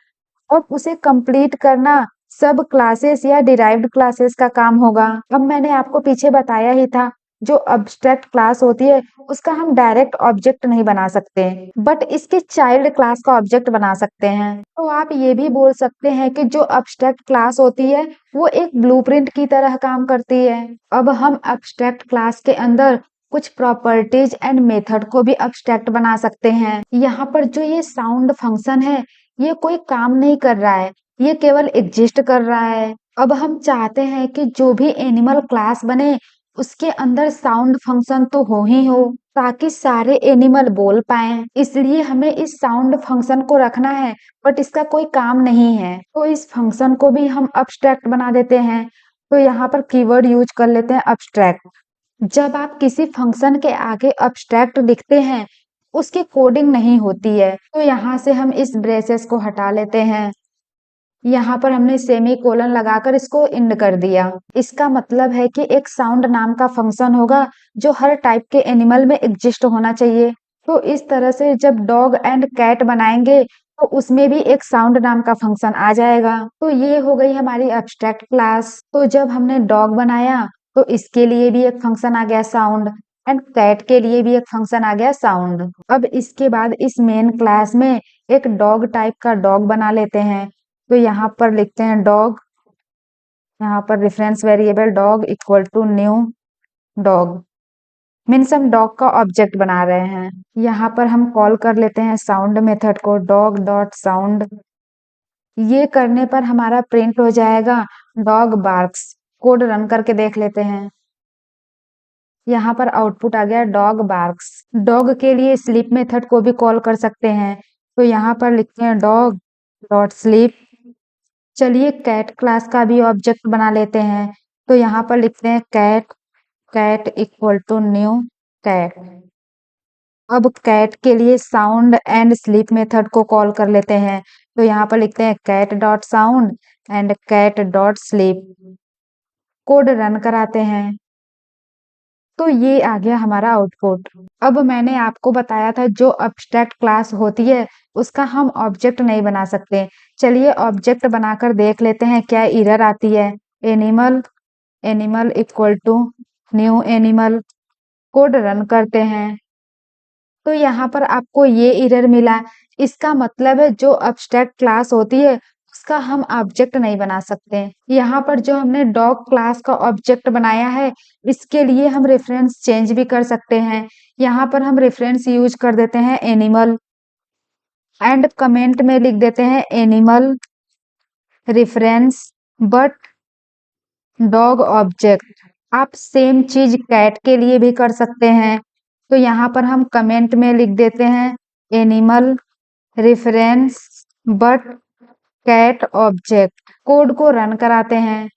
और उसे कंप्लीट करना सब क्लासेस या डिराइव्ड क्लासेस का काम होगा। अब मैंने आपको पीछे बताया ही था, जो अब्स्ट्रैक्ट क्लास होती है उसका हम डायरेक्ट ऑब्जेक्ट नहीं बना सकते, बट इसके चाइल्ड क्लास का ऑब्जेक्ट बना सकते हैं। तो आप ये भी बोल सकते हैं कि जो अब्स्ट्रैक्ट क्लास होती है वो एक ब्लूप्रिंट की तरह काम करती है। अब हम अब्स्ट्रैक्ट क्लास के अंदर कुछ प्रॉपर्टीज एंड मेथड को भी अब्स्ट्रैक्ट बना सकते हैं। यहाँ पर जो ये साउंड फंक्शन है ये कोई काम नहीं कर रहा है, ये केवल एग्जिस्ट कर रहा है। अब हम चाहते हैं कि जो भी एनिमल क्लास बने उसके अंदर साउंड फंक्शन तो हो ही हो ताकि सारे एनिमल बोल पाएं। इसलिए हमें इस साउंड फंक्शन को रखना है, बट इसका कोई काम नहीं है। तो इस फंक्शन को भी हम अब्स्ट्रैक्ट बना देते हैं। तो यहाँ पर कीवर्ड यूज कर लेते हैं अब्स्ट्रैक्ट। जब आप किसी फंक्शन के आगे अब्स्ट्रैक्ट लिखते हैं उसकी कोडिंग नहीं होती है। तो यहाँ से हम इस ब्रेसेस को हटा लेते हैं। यहाँ पर हमने सेमी कोलन लगाकर इसको इंड कर दिया। इसका मतलब है कि एक साउंड नाम का फंक्शन होगा जो हर टाइप के एनिमल में एग्जिस्ट होना चाहिए। तो इस तरह से जब डॉग एंड कैट बनाएंगे तो उसमें भी एक साउंड नाम का फंक्शन आ जाएगा। तो ये हो गई हमारी एब्स्ट्रैक्ट क्लास। तो जब हमने डॉग बनाया तो इसके लिए भी एक फंक्शन आ गया साउंड, एंड कैट के लिए भी एक फंक्शन आ गया साउंड। अब इसके बाद इस मेन क्लास में एक डॉग टाइप का डॉग बना लेते हैं। तो यहाँ पर लिखते हैं डॉग, यहाँ पर reference variable dog equal to new dog, means हम डॉग का ऑब्जेक्ट बना रहे हैं। यहाँ पर हम कॉल कर लेते हैं साउंड मेथड को डॉग डॉट साउंड। ये करने पर हमारा प्रिंट हो जाएगा डॉग बार्क्स। कोड रन करके देख लेते हैं। यहाँ पर आउटपुट आ गया डॉग बार्क्स। डॉग के लिए स्लीप मेथड को भी कॉल कर सकते हैं। तो यहाँ पर लिखते हैं डॉग डॉट स्लीप। चलिए कैट क्लास का भी ऑब्जेक्ट बना लेते हैं। तो यहाँ पर लिखते हैं cat, cat equal to new cat. अब कैट के लिए साउंड एंड स्लीप मेथड को कॉल कर लेते हैं। तो यहाँ पर लिखते हैं cat dot sound and cat dot sleep. Code run कराते हैं। तो ये आ गया हमारा आउटपुट। अब मैंने आपको बताया था जो अब्स्ट्रैक्ट क्लास होती है उसका हम ऑब्जेक्ट नहीं बना सकते। चलिए ऑब्जेक्ट बनाकर देख लेते हैं क्या एरर आती है। Animal, animal equal to new animal. Code run करते हैं। तो यहाँ पर आपको ये एरर मिला। इसका मतलब है जो अब्स्ट्रैक्ट क्लास होती है उसका हम ऑब्जेक्ट नहीं बना सकते। यहाँ पर जो हमने डॉग क्लास का ऑब्जेक्ट बनाया है इसके लिए हम रेफरेंस चेंज भी कर सकते हैं। यहाँ पर हम रेफरेंस यूज कर देते हैं एनिमल एंड कमेंट में लिख देते हैं animal reference but dog object. आप सेम चीज कैट के लिए भी कर सकते हैं। तो यहाँ पर हम कमेंट में लिख देते हैं animal reference but cat object. Code को रन कराते हैं।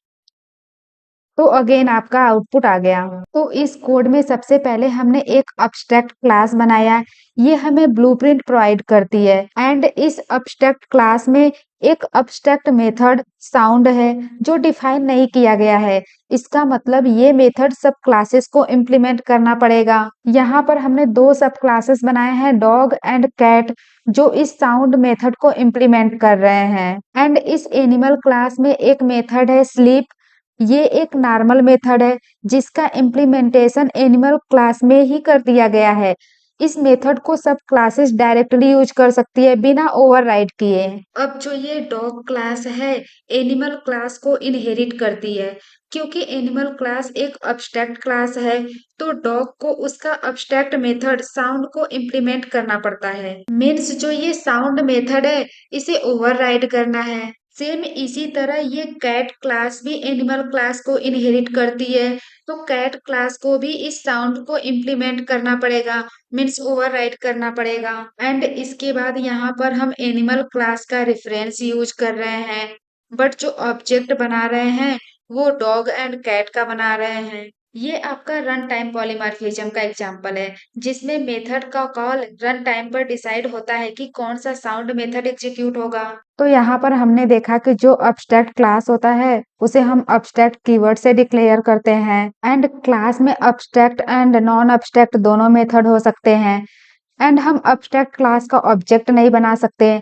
तो अगेन आपका आउटपुट आ गया। तो इस कोड में सबसे पहले हमने एक अब्स्ट्रैक्ट क्लास बनाया। ये हमें ब्लूप्रिंट प्रोवाइड करती है एंड इस अब्स्ट्रैक्ट क्लास में एक अब्स्ट्रैक्ट मेथड साउंड है जो डिफाइन नहीं किया गया है। इसका मतलब ये मेथड सब क्लासेस को इम्प्लीमेंट करना पड़ेगा। यहाँ पर हमने दो सब क्लासेस बनाए हैं डॉग एंड कैट जो इस साउंड मेथड को इम्प्लीमेंट कर रहे हैं। एंड इस एनिमल क्लास में एक मेथड है स्लीप। ये एक नॉर्मल मेथड है जिसका इम्प्लीमेंटेशन एनिमल क्लास में ही कर दिया गया है। इस मेथड को सब क्लासेस डायरेक्टली यूज कर सकती है बिना ओवरराइड किए। अब जो ये डॉग क्लास है एनिमल क्लास को इनहेरिट करती है। क्योंकि एनिमल क्लास एक अब्स्ट्रैक्ट क्लास है तो डॉग को उसका अब्स्ट्रैक्ट मेथड साउंड को इम्प्लीमेंट करना पड़ता है। मीन्स जो ये साउंड मेथड है इसे ओवरराइड करना है। सेम इसी तरह ये कैट क्लास भी एनिमल क्लास को इनहेरिट करती है। तो कैट क्लास को भी इस साउंड को इम्प्लीमेंट करना पड़ेगा, मीन्स ओवरराइड करना पड़ेगा। एंड इसके बाद यहाँ पर हम एनिमल क्लास का रेफरेंस यूज कर रहे हैं, बट जो ऑब्जेक्ट बना रहे हैं वो डॉग एंड कैट का बना रहे हैं। ये आपका रन टाइम पॉलीमॉर्फिज्म का एग्जाम्पल है, जिसमें मेथड का कॉल रन टाइम पर डिसाइड होता है कि कौन सा साउंड मेथड एग्जीक्यूट होगा। तो यहाँ पर हमने देखा कि जो अब्स्ट्रैक्ट क्लास होता है उसे हम अब्स्ट्रैक्ट कीवर्ड से डिक्लेयर करते हैं, एंड क्लास में अब्स्ट्रैक्ट एंड नॉन अब्स्ट्रैक्ट दोनों मेथड हो सकते हैं, एंड हम अब्स्ट्रैक्ट क्लास का ऑब्जेक्ट नहीं बना सकते,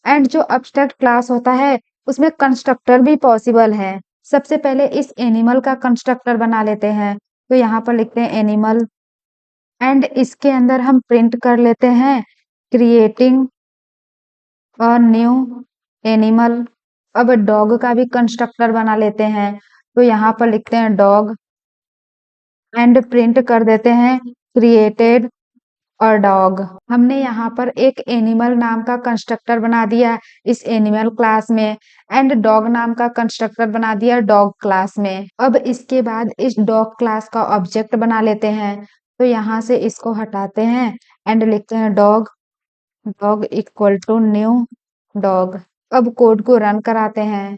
एंड जो अब्स्ट्रैक्ट क्लास होता है उसमें कंस्ट्रक्टर भी पॉसिबल है। सबसे पहले इस एनिमल का कंस्ट्रक्टर बना लेते हैं, तो यहाँ पर लिखते हैं एनिमल, एंड इसके अंदर हम प्रिंट कर लेते हैं क्रिएटिंग अ न्यू एनिमल। अब डॉग का भी कंस्ट्रक्टर बना लेते हैं, तो यहाँ पर लिखते हैं डॉग, एंड प्रिंट कर देते हैं क्रिएटेड और डॉग। हमने यहाँ पर एक एनिमल नाम का कंस्ट्रक्टर बना दिया इस एनिमल क्लास में, एंड डॉग नाम का कंस्ट्रक्टर बना दिया डॉग क्लास में। अब इसके बाद इस डॉग क्लास का ऑब्जेक्ट बना लेते हैं, तो यहाँ से इसको हटाते हैं एंड लिखते हैं dog, dog equal to new dog. अब कोड को रन कराते हैं,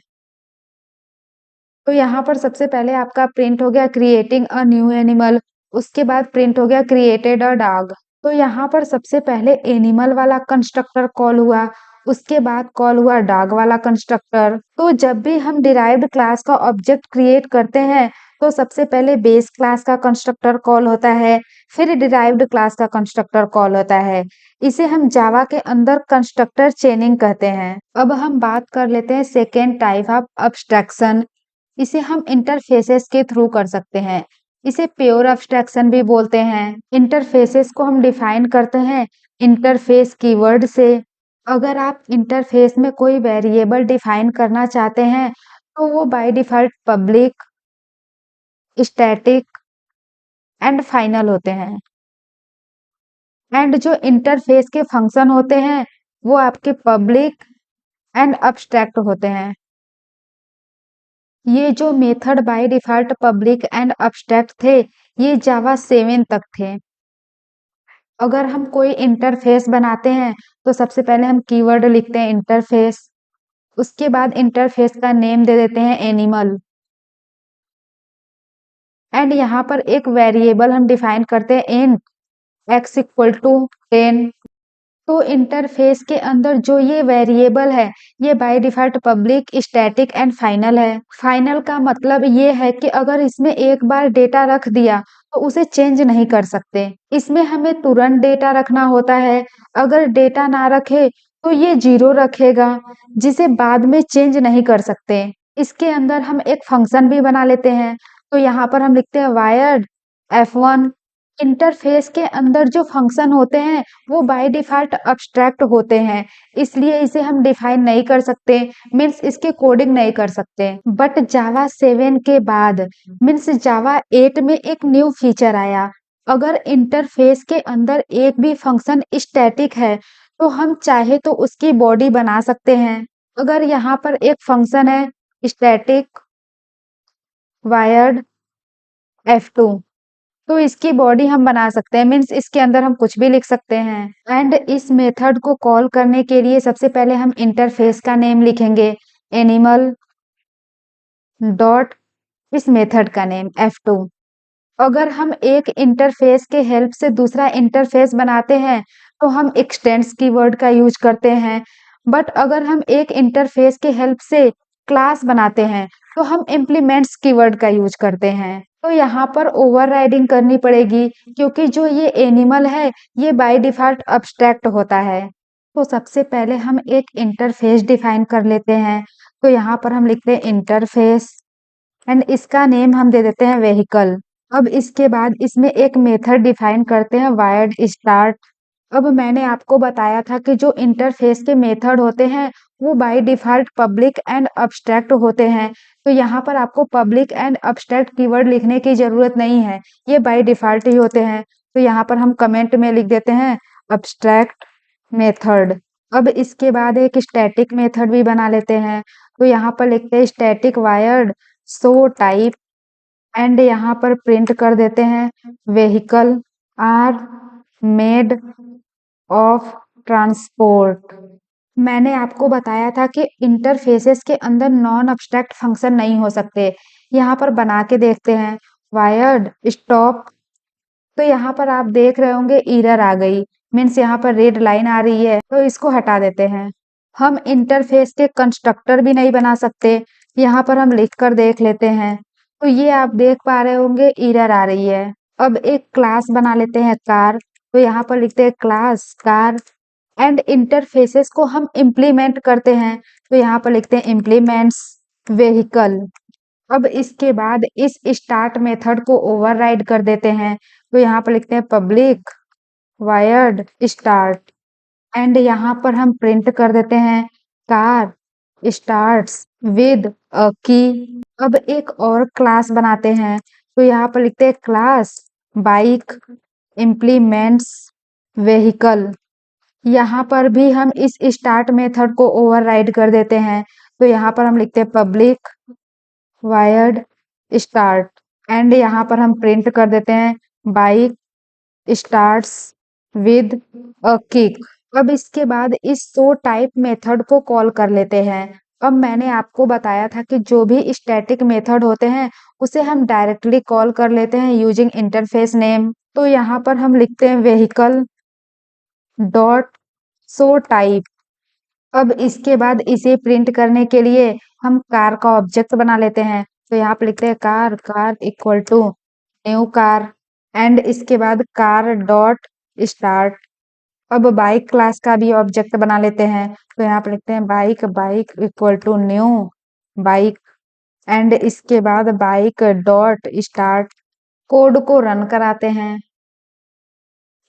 तो यहाँ पर सबसे पहले आपका प्रिंट हो गया क्रिएटिंग अ न्यू एनिमल, उसके बाद प्रिंट हो गया क्रिएटेड अ डॉग। तो यहाँ पर सबसे पहले एनिमल वाला कंस्ट्रक्टर कॉल हुआ, उसके बाद कॉल हुआ डॉग वाला कंस्ट्रक्टर। तो जब भी हम डिराइव्ड क्लास का ऑब्जेक्ट क्रिएट करते हैं तो सबसे पहले बेस क्लास का कंस्ट्रक्टर कॉल होता है, फिर डिराइव्ड क्लास का कंस्ट्रक्टर कॉल होता है। इसे हम जावा के अंदर कंस्ट्रक्टर चेनिंग कहते हैं। अब हम बात कर लेते हैं सेकेंड टाइप ऑफ अब्स्ट्रैक्शन। इसे हम इंटरफेसेस के थ्रू कर सकते हैं। इसे प्योर अब्स्ट्रैक्शन भी बोलते हैं। इंटरफेसेस को हम डिफाइन करते हैं इंटरफेस कीवर्ड से। अगर आप इंटरफेस में कोई वेरिएबल डिफाइन करना चाहते हैं तो वो by default public, static and final होते हैं, एंड जो इंटरफेस के फंक्शन होते हैं वो आपके पब्लिक एंड अब्स्ट्रैक्ट होते हैं। ये जो method by default public and abstract थे ये जावा 7 तक थे। अगर हम कोई इंटरफेस बनाते हैं तो सबसे पहले हम कीवर्ड लिखते हैं इंटरफेस, उसके बाद इंटरफेस का नेम दे देते हैं एनिमल, एंड यहाँ पर एक वेरिएबल हम डिफाइन करते हैं इंट x इक्वल टू 10। तो इंटरफेस के अंदर जो ये वेरिएबल है ये by default public, static and final है। फाइनल का मतलब ये है कि अगर इसमें एक बार डेटा रख दिया तो उसे चेंज नहीं कर सकते। इसमें हमें तुरंत डेटा रखना होता है, अगर डेटा ना रखे तो ये 0 रखेगा जिसे बाद में चेंज नहीं कर सकते। इसके अंदर हम एक फंक्शन भी बना लेते हैं, तो यहाँ पर हम लिखते हैं वायर्ड F1। इंटरफेस के अंदर जो फंक्शन होते हैं वो बाय डिफॉल्ट अब्स्ट्रैक्ट होते हैं, इसलिए इसे हम डिफाइन नहीं कर सकते, मीन्स इसके कोडिंग नहीं कर सकते। बट जावा 7 के बाद मीन्स जावा 8 में एक न्यू फीचर आया। अगर इंटरफेस के अंदर एक भी फंक्शन स्टैटिक है तो हम चाहे तो उसकी बॉडी बना सकते हैं। अगर यहाँ पर एक फंक्शन है स्टैटिक वायर्ड F2, तो इसकी बॉडी हम बना सकते हैं, मीन्स इसके अंदर हम कुछ भी लिख सकते हैं। एंड इस मेथड को कॉल करने के लिए सबसे पहले हम इंटरफेस का नेम लिखेंगे एनिमल डॉट इस मेथड का नेम F2। अगर हम एक इंटरफेस के हेल्प से दूसरा इंटरफेस बनाते हैं तो हम एक्सटेंड्स कीवर्ड का यूज करते हैं, बट अगर हम एक इंटरफेस के हेल्प से क्लास बनाते हैं तो हम इम्प्लीमेंट्स कीवर्ड का यूज करते हैं। तो यहाँ पर ओवरराइडिंग करनी पड़ेगी क्योंकि जो ये एनिमल है ये बाय डिफॉल्ट अब्स्ट्रैक्ट होता है। तो सबसे पहले हम एक इंटरफेस डिफाइन कर लेते हैं, तो यहाँ पर हम लिखते हैं इंटरफेस, एंड इसका नेम हम दे देते हैं व्हीकल। अब इसके बाद इसमें एक मेथड डिफाइन करते हैं वायर्ड स्टार्ट। अब मैंने आपको बताया था कि जो इंटरफेस के मेथड होते हैं वो by default public and abstract होते हैं, तो यहाँ पर आपको पब्लिक एंड अब्स्ट्रैक्ट कीवर्ड लिखने की जरूरत नहीं है, ये बाय डिफॉल्ट ही होते हैं। तो यहाँ पर हम कमेंट में लिख देते हैं अब्स्ट्रैक्ट मेथड। अब इसके बाद एक स्टैटिक मेथड भी बना लेते हैं, तो यहाँ पर लिखते हैं static void show type, and यहाँ पर प्रिंट कर देते हैं vehicle are made of transport. मैंने आपको बताया था कि इंटरफेसेस के अंदर नॉन अब्स्ट्रैक्ट फंक्शन नहीं हो सकते। यहाँ पर बना के देखते हैं। वायर्ड स्टॉप, तो यहाँ पर आप देख रहे होंगे एरर आ गई, मीन्स यहाँ पर रेड लाइन आ रही है, तो इसको हटा देते हैं। हम इंटरफेस के कंस्ट्रक्टर भी नहीं बना सकते। यहाँ पर हम लिख कर देख लेते हैं। तो ये आप देख पा रहे होंगे एरर आ रही है। अब एक क्लास बना लेते हैं कार, तो यहाँ पर लिखते हैं क्लास कार एंड इंटरफेसेस को हम इम्प्लीमेंट करते हैं, तो यहाँ पर लिखते हैं इम्प्लीमेंट्स व्हीकल। अब इसके बाद इस स्टार्ट मेथड को ओवरराइड कर देते हैं, तो यहाँ पर लिखते हैं पब्लिक वायर्ड स्टार्ट एंड यहाँ पर हम प्रिंट कर देते हैं कार स्टार्ट्स विद अ की। अब एक और क्लास बनाते हैं, तो यहाँ पर लिखते हैं क्लास बाइक इम्प्लीमेंट्स व्हीकल। यहाँ पर भी हम इस स्टार्ट मेथड को ओवरराइड कर देते हैं, तो यहाँ पर हम लिखते हैं पब्लिक वायर्ड स्टार्ट एंड यहाँ पर हम प्रिंट कर देते हैं bike starts with a kick. अब इसके बाद इस शो टाइप मेथड को कॉल कर लेते हैं। अब मैंने आपको बताया था कि जो भी स्टैटिक मेथड होते हैं उसे हम डायरेक्टली कॉल कर लेते हैं यूजिंग इंटरफेस नेम। तो यहाँ पर हम लिखते हैं व्हीकल डॉट शो टाइप। अब इसके बाद इसे प्रिंट करने के लिए हम कार का ऑब्जेक्ट बना लेते हैं, तो यहाँ पे लिखते हैं car car equal to new car and इसके बाद कार डॉट स्टार्ट। अब बाइक क्लास का भी ऑब्जेक्ट बना लेते हैं, तो यहाँ पे लिखते हैं bike bike equal to new bike and इसके बाद बाइक डॉट स्टार्ट। कोड को रन कराते हैं,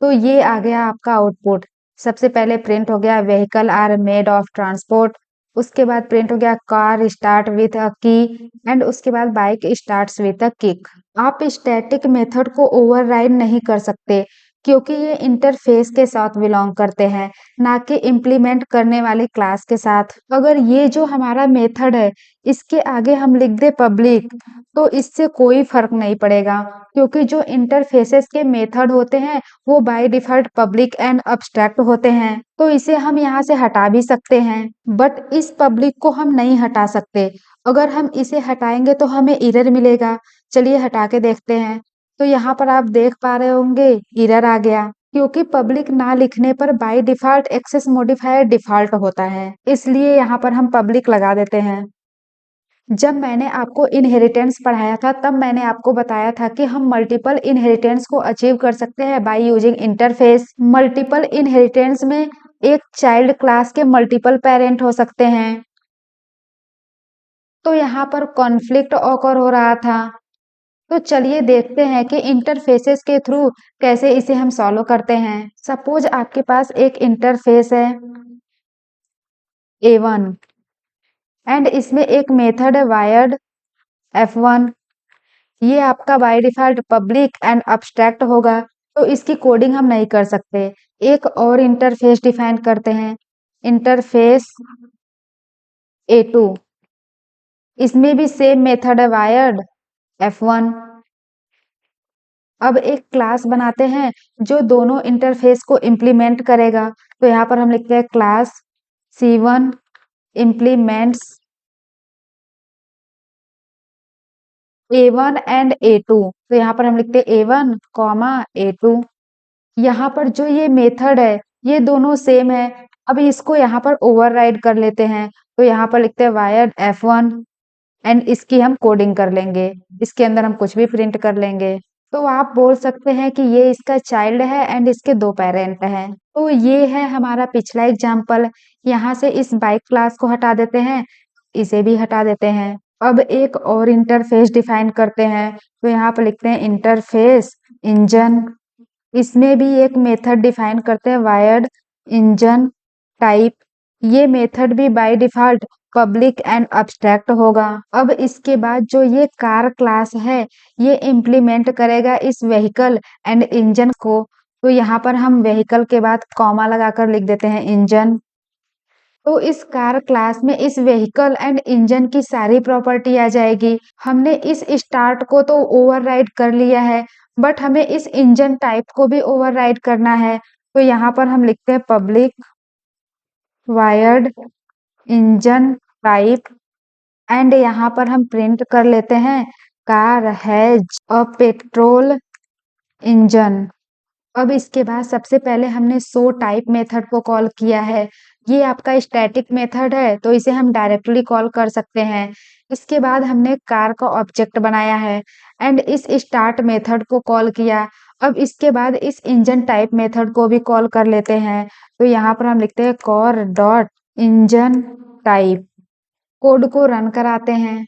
तो ये आ गया आपका आउटपुट। सबसे पहले प्रिंट हो गया vehicle are made of transport, उसके बाद प्रिंट हो गया कार स्टार्ट विथ अ की एंड उसके बाद bike starts with a kick. आप स्टैटिक मेथड को ओवरराइड नहीं कर सकते क्योंकि ये इंटरफेस के साथ बिलोंग करते हैं, ना कि इम्प्लीमेंट करने वाली क्लास के साथ। अगर ये जो हमारा मेथड है इसके आगे हम लिख दे पब्लिक, तो इससे कोई फर्क नहीं पड़ेगा क्योंकि जो इंटरफेसेस के मेथड होते हैं वो by default public and abstract होते हैं, तो इसे हम यहाँ से हटा भी सकते हैं, बट इस पब्लिक को हम नहीं हटा सकते। अगर हम इसे हटाएंगे तो हमें एरर मिलेगा। चलिए हटा के देखते हैं। तो यहाँ पर आप देख पा रहे होंगे एरर आ गया क्योंकि पब्लिक ना लिखने पर by default access modifier default होता है, इसलिए यहाँ पर हम पब्लिक लगा देते हैं। जब मैंने आपको इनहेरिटेंस पढ़ाया था तब मैंने आपको बताया था कि हम मल्टीपल इनहेरिटेंस को अचीव कर सकते हैं by using interface. Multiple inheritance में एक चाइल्ड क्लास के मल्टीपल पेरेंट हो सकते हैं, तो यहाँ पर कॉन्फ्लिक्ट ऑकर हो रहा था। तो चलिए देखते हैं कि इंटरफेसेस के थ्रू कैसे इसे हम सॉल्व करते हैं। सपोज आपके पास एक इंटरफेस है A1 एंड इसमें एक मेथड है वायर्ड F1। ये आपका by default public and abstract होगा, तो इसकी कोडिंग हम नहीं कर सकते। एक और इंटरफेस डिफाइन करते हैं, इंटरफेस A2। इसमें भी सेम मेथड है वायर्ड F1। अब एक क्लास बनाते हैं जो दोनों इंटरफेस को इम्प्लीमेंट करेगा, तो यहाँ पर हम लिखते हैं class C1 implements A1 and A2। तो यहाँ पर हम लिखते हैं A1 कॉमा A2। यहाँ पर जो ये मेथड है ये दोनों सेम है। अब इसको यहाँ पर ओवरराइड कर लेते हैं, तो यहाँ पर लिखते हैं वायर्ड F1 एंड इसकी हम कोडिंग कर लेंगे। इसके अंदर हम कुछ भी प्रिंट कर लेंगे। तो आप बोल सकते हैं कि ये इसका चाइल्ड है एंड इसके दो पेरेंट हैं। तो ये है हमारा पिछला एग्जाम्पल। यहाँ से इस बाइक क्लास को हटा देते हैं, इसे भी हटा देते हैं। अब एक और इंटरफेस डिफाइन करते हैं, तो यहाँ पर लिखते हैं इंटरफेस इंजन। इसमें भी एक मेथड डिफाइन करते हैं वायर्ड इंजन टाइप। ये मेथड भी by default public and abstract होगा। अब इसके बाद जो ये कार क्लास है ये इम्प्लीमेंट करेगा इस व्हीकल एंड इंजन को, तो यहाँ पर हम व्हीकल के बाद कॉमा लगाकर लिख देते हैं इंजन। तो इस कार क्लास में इस व्हीकल एंड इंजन की सारी प्रॉपर्टी आ जाएगी। हमने इस स्टार्ट को तो ओवरराइड कर लिया है, बट हमें इस इंजन टाइप को भी ओवरराइड करना है, तो यहाँ पर हम लिखते हैं public wired engine type and यहाँ पर हम प्रिंट कर लेते हैं car has a petrol engine. अब इसके बाद सबसे पहले हमने शो टाइप मेथड को कॉल किया है। ये आपका स्टैटिक मेथड है तो इसे हम डायरेक्टली कॉल कर सकते हैं। इसके बाद हमने कार का ऑब्जेक्ट बनाया है एंड इस स्टार्ट मेथड को कॉल किया। अब इसके बाद इस इंजन टाइप मेथड को भी कॉल कर लेते हैं। तो यहाँ पर हम लिखते हैं core dot engine type, code को रन कराते हैं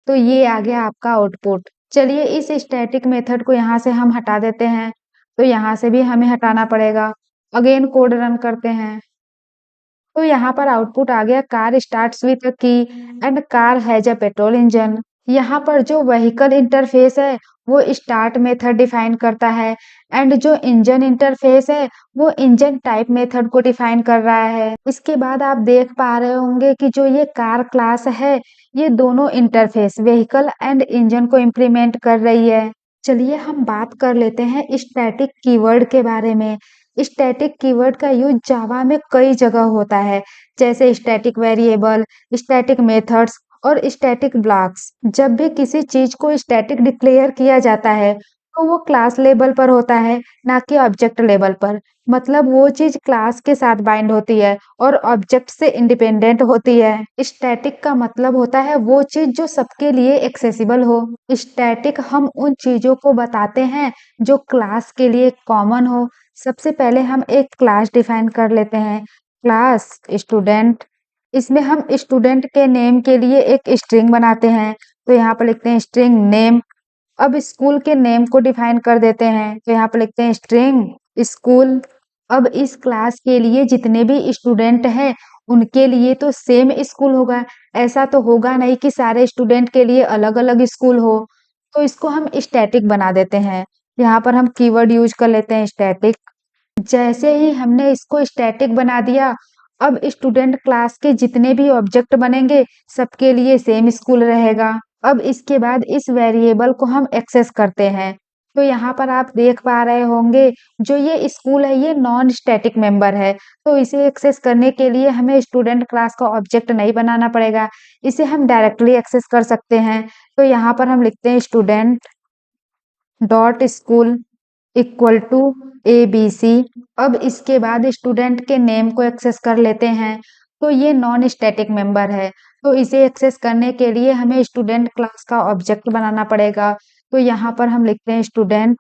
तो ये आ गया आपका आउटपुट। चलिए इस स्टैटिक मेथड को यहाँ से हम हटा देते हैं तो यहाँ से भी हमें हटाना पड़ेगा। अगेन कोड रन करते हैं तो यहाँ पर आउटपुट आ गया कार स्टार्ट्स विथ अ की and car has a petrol engine. यहाँ पर जो व्हीकल इंटरफेस है वो स्टार्ट मेथड डिफाइन करता है एंड जो इंजन इंटरफेस है वो इंजन टाइप मेथड को डिफाइन कर रहा है। इसके बाद आप देख पा रहे होंगे कि जो ये कार क्लास है ये दोनों इंटरफेस व्हीकल एंड इंजन को इम्प्लीमेंट कर रही है। चलिए हम बात कर लेते हैं स्टैटिक कीवर्ड के बारे में। स्टैटिक कीवर्ड का यूज जावा में कई जगह होता है जैसे स्टैटिक वेरिएबल, स्टैटिक मेथड्स और स्टैटिक ब्लॉक्स। जब भी किसी चीज को स्टैटिक डिक्लेयर किया जाता है तो वो क्लास लेवल पर होता है ना कि ऑब्जेक्ट लेवल पर। मतलब वो चीज क्लास के साथ बाइंड होती है और ऑब्जेक्ट से इंडिपेंडेंट होती है। स्टैटिक का मतलब होता है वो चीज जो सबके लिए एक्सेसिबल हो। स्टैटिक हम उन चीजों को बताते हैं जो क्लास के लिए कॉमन हो। सबसे पहले हम एक क्लास डिफाइन कर लेते हैं क्लास स्टूडेंट। इसमें हम स्टूडेंट के नेम के लिए एक स्ट्रिंग बनाते हैं तो यहाँ पर लिखते हैं स्ट्रिंग नेम। अब स्कूल के नेम को डिफाइन कर देते हैं तो यहाँ पर लिखते हैं स्ट्रिंग स्कूल। अब इस क्लास के लिए जितने भी स्टूडेंट हैं उनके लिए तो सेम स्कूल होगा। ऐसा तो होगा नहीं कि सारे स्टूडेंट के लिए अलग अलग स्कूल हो। तो इसको हम स्टैटिक बना देते हैं। यहाँ पर हम कीवर्ड यूज कर लेते हैं स्टैटिक। जैसे ही हमने इसको स्टैटिक बना दिया अब स्टूडेंट क्लास के जितने भी ऑब्जेक्ट बनेंगे सबके लिए सेम स्कूल रहेगा। अब इसके बाद इस वेरिएबल को हम एक्सेस करते हैं तो यहाँ पर आप देख पा रहे होंगे जो ये स्कूल है ये नॉन स्टैटिक मेंबर है तो इसे एक्सेस करने के लिए हमें स्टूडेंट क्लास का ऑब्जेक्ट नहीं बनाना पड़ेगा। इसे हम डायरेक्टली एक्सेस कर सकते हैं तो यहाँ पर हम लिखते हैं student dot school equal to ABC। अब इसके बाद स्टूडेंट के नेम को एक्सेस कर लेते हैं तो ये नॉन स्टैटिक मेंबर है तो इसे एक्सेस करने के लिए हमें स्टूडेंट क्लास का ऑब्जेक्ट बनाना पड़ेगा। तो यहाँ पर हम लिखते हैं student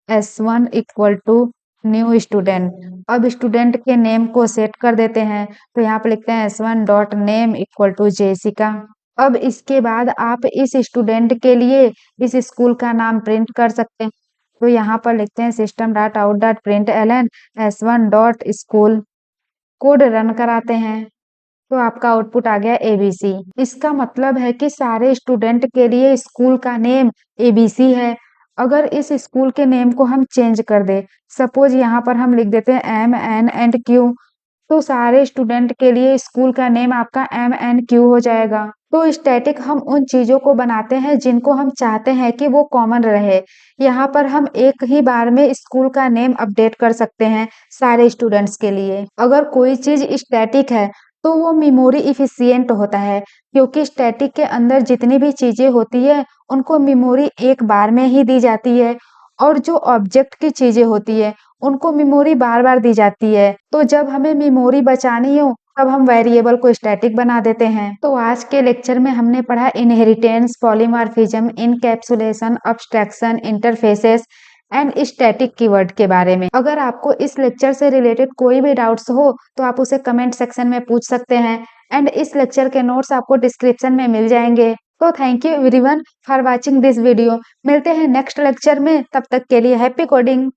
S1 equal to new student. अब स्टूडेंट के नेम को सेट कर देते हैं तो यहाँ पर लिखते हैं S1 dot name equal to Jessica. अब इसके बाद आप इस स्टूडेंट के लिए इस स्कूल का नाम प्रिंट कर सकते हैं तो यहाँ पर लिखते हैं system dot out dot print Elon S1 dot school. Code run कराते हैं तो आपका आउटपुट आ गया ABC। इसका मतलब है कि सारे स्टूडेंट के लिए स्कूल का नेम ABC है। अगर इस स्कूल के नेम को हम चेंज कर दे सपोज यहाँ पर हम लिख देते हैं MN एंड Q तो सारे स्टूडेंट के लिए स्कूल का नेम आपका MNQ हो जाएगा। तो स्टैटिक हम उन चीजों को बनाते हैं जिनको हम चाहते हैं कि वो कॉमन रहे। यहाँ पर हम एक ही बार में स्कूल का नेम अपडेट कर सकते हैं सारे स्टूडेंट्स के लिए। अगर कोई चीज स्टैटिक है तो वो मेमोरी इफिशियंट होता है क्योंकि स्टैटिक के अंदर जितनी भी चीजें होती है उनको मेमोरी एक बार में ही दी जाती है और जो ऑब्जेक्ट की चीजें होती है उनको मेमोरी बार बार दी जाती है। तो जब हमें मेमोरी बचानी हो तब हम वेरिएबल को स्टैटिक बना देते हैं। तो आज के लेक्चर में हमने पढ़ा inheritance, polymorphism, encapsulation, abstraction, interfaces and static keyword के बारे में। अगर आपको इस लेक्चर से रिलेटेड कोई भी डाउट्स हो तो आप उसे कमेंट सेक्शन में पूछ सकते हैं एंड इस लेक्चर के नोट्स आपको डिस्क्रिप्शन में मिल जाएंगे। तो thank you everyone for watching this video. मिलते हैं नेक्स्ट लेक्चर में, तब तक के लिए हैप्पी कोडिंग।